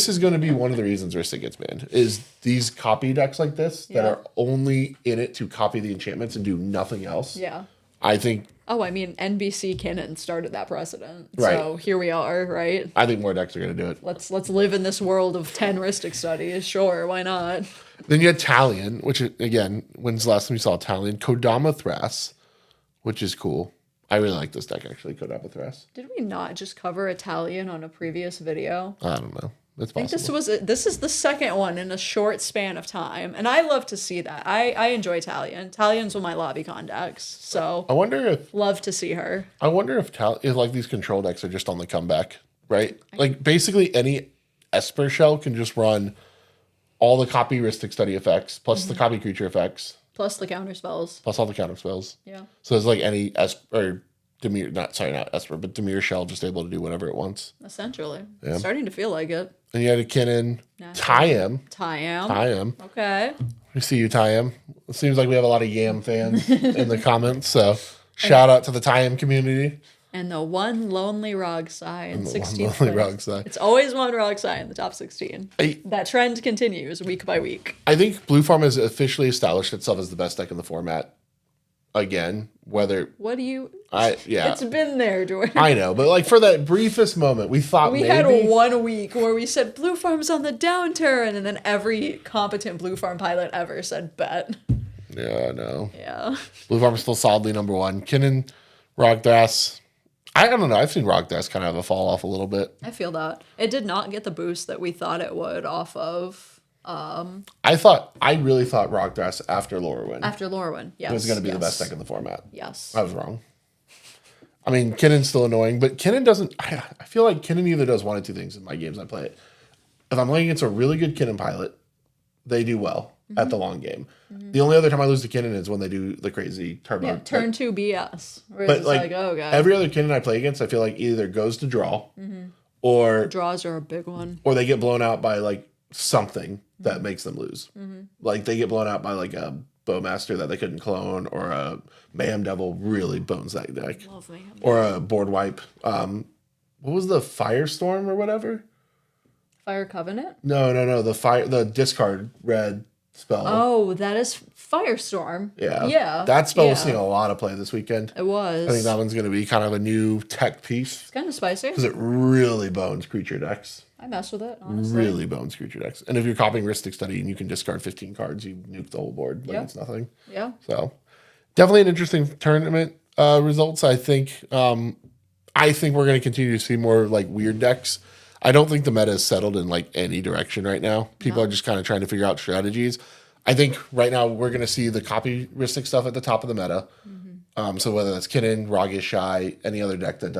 is going to be one of the reasons Rista gets banned, is these copy decks like this that are only in it to copy the enchantments and do nothing else. Yeah. I think. Oh, I mean, NBC Kinnan started that precedent. Right. So here we are, right? I think more decks are going to do it. Let's live in this world of 10 Ristic studies. Sure, why not? Then you had Talion, which, again, when's the last time you saw Talion? Kodama Thras, which is cool. I really like this deck, actually, Kodama Thras. Did we not just cover Italian on a previous video? I don't know. It's possible. I think this is the second one in a short span of time, and I love to see that. I enjoy Italian. Italian's one of my lobby con decks, so I wonder if love to see her. I wonder if like these control decks are just on the comeback, right? Like basically any Esper shell can just run all the copy Ristic Study effects plus the copy creature effects Plus the counter spells. plus all the counter spells. Yeah. So it's like any Esper or Demir, not Esper, but Demir shell just able to do whatever it wants. Essentially. Yeah. Starting to feel like it. And you had a Kinnan, Tyam. Tyam. Okay. We see you, Tyam. It seems like we have a lot of Yam fans in the comments, so shout out to the Tyam community. And the one lonely Rogsai in 16th Lonely place. Rogsai. It's always one Rogsai in the top 16. That trend continues week by week. I think Blue Farm has officially established itself as the best deck in the format. Again, whether What do you... yeah, It's been there, Jordan. I know, but like for that briefest moment, we thought We maybe had 1 week where we said Blue Farm's on the downturn, and then every competent Blue Farm pilot ever said bet. Yeah, I know. Yeah. Blue Farm is still solidly number one. Kinnan, Rogdas. I don't know. I've seen Rogdas kind of have a fall off a little bit. I feel that. It did not get the boost that we thought it would off of... I really thought Rogdas after Lorwyn. After Lorwyn, yes. Was going to be the best deck in the format. Yes. I was wrong. I mean, Kinnan's still annoying, but Kinnan doesn't... I feel like Kinnan either does one of two things in my games I play it. If I'm playing against a really good Kinnan pilot, they do well at the long game. The only other time I lose to Kinnan is when they do the crazy turbo. Yeah, turn 2 BS. Where But it's like, oh, God. every other Kinnan I play against, I feel like either goes to draw or Draws are a big one. or they get blown out by like something that makes them lose. Like they get blown out by like a Bowmaster that they couldn't clone, or a Mayhem Devil really bones that deck. Love Mayhem Devil. Or a board wipe. What was the Firestorm or whatever? Fire Covenant? No. The discard red spell. Oh, that is Firestorm. Yeah. Yeah. That spell was seeing a lot of play this weekend. It was. I think that one's going to be kind of a new tech piece. It's kind of spicy. Because it really bones creature decks. I mess with it, honestly. Really bones creature decks. And if you're copying Ristic Study and you can discard 15 cards, you nuke the whole board. Like it's nothing. Yeah. So definitely an interesting tournament results. I think we're going to continue to see more like weird decks. I don't think the meta is settled in like any direction right now. People are just kind of trying to figure out strategies. I think right now we're going to see the copy Ristic stuff at the top of the meta. So whether that's Kinnan, Rogish, Shy, any other deck that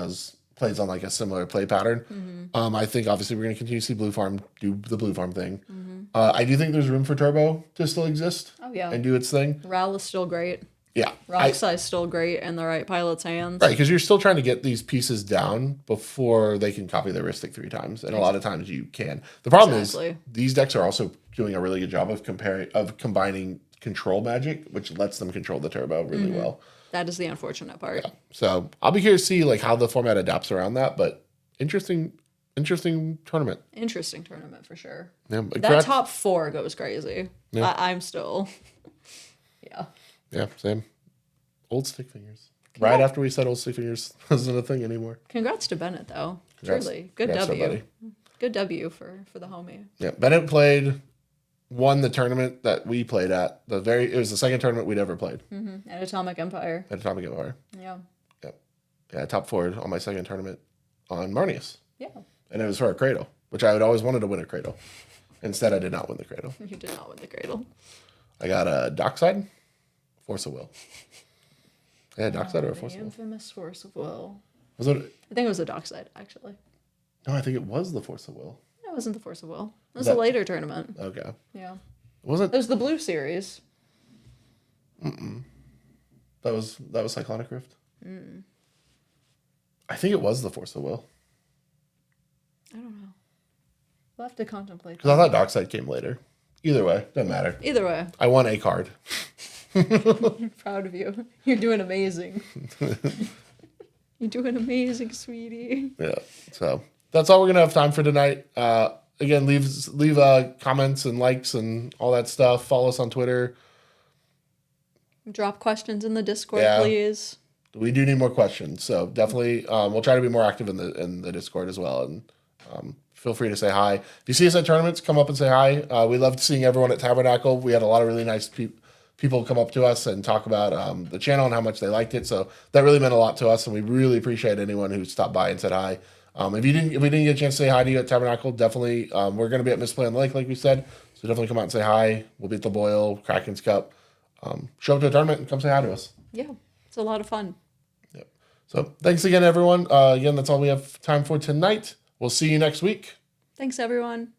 plays on like a similar play pattern. I think obviously we're going to continue to see Blue Farm do the Blue Farm thing. I do think there's room for Turbo to still exist. Oh, yeah. And do its thing. Ral is still great. Yeah. Rocksai is still great in the right pilot's hands. Right, because you're still trying to get these pieces down before they can copy their Ristic 3 times. And a lot of times you can. The problem is these decks are also doing a really good job of combining control magic, which lets them control the Turbo really well. That is the unfortunate part. Yeah. So I'll be curious to see like how the format adapts around that, but interesting tournament. Interesting tournament for sure. Yeah, that top 4 goes crazy. Yeah. I'm still... Yeah. Yeah, same. Old stick fingers. Right after we said old stick fingers wasn't a thing anymore. Congrats to Bennett, though. Congrats. Truly. Good Congrats W. Good W for the homie. Yeah, Bennett won the tournament that we played at. It was the second tournament we'd ever played. At Atomic Empire. At Atomic Empire. Yeah. Yep. Yeah, top 4 on my second tournament on Marnius. Yeah. And it was for a Cradle, which I had always wanted to win a Cradle. Instead, I did not win the Cradle. You did not win the Cradle. I got a Dockside, Force of Will. Yeah, Dockside or a Force of Will? Infamous Force of Will. Was it? I think it was a Dockside, actually. No, I think it was the Force of Will. It wasn't the Force of Will. It was a later tournament. Okay. Yeah. Wasn't? It was the Blue Series. That was Cyclonic Rift. I think it was the Force of Will. I don't know. We'll have to contemplate. Because I thought Dockside came later. Either way, doesn't matter. Either way. I won a card. Proud of you. You're doing amazing. You're doing amazing, sweetie. Yeah. So that's all we're gonna have time for tonight. Again, leave comments and likes and all that stuff. Follow us on Twitter. Drop questions in the Discord, Yeah. please. we do need more questions. So definitely, we'll try to be more active in the Discord as well. And feel free to say hi. If you see us at tournaments, come up and say hi. We loved seeing everyone at Tabernacle. We had a lot of really nice people come up to us and talk about the channel and how much they liked it. So that really meant a lot to us, and we really appreciate anyone who stopped by and said hi. If we didn't get a chance to say hi to you at Tabernacle, definitely we're going to be at Misplay on the Lake, like we said. So definitely come out and say hi. We'll be at the Boyle, Kraken's Cup. Show up to a tournament and come say hi to us. Yeah, it's a lot of fun. Yep. So thanks again, everyone. Again, that's all we have time for tonight. We'll see you next week. Thanks, everyone.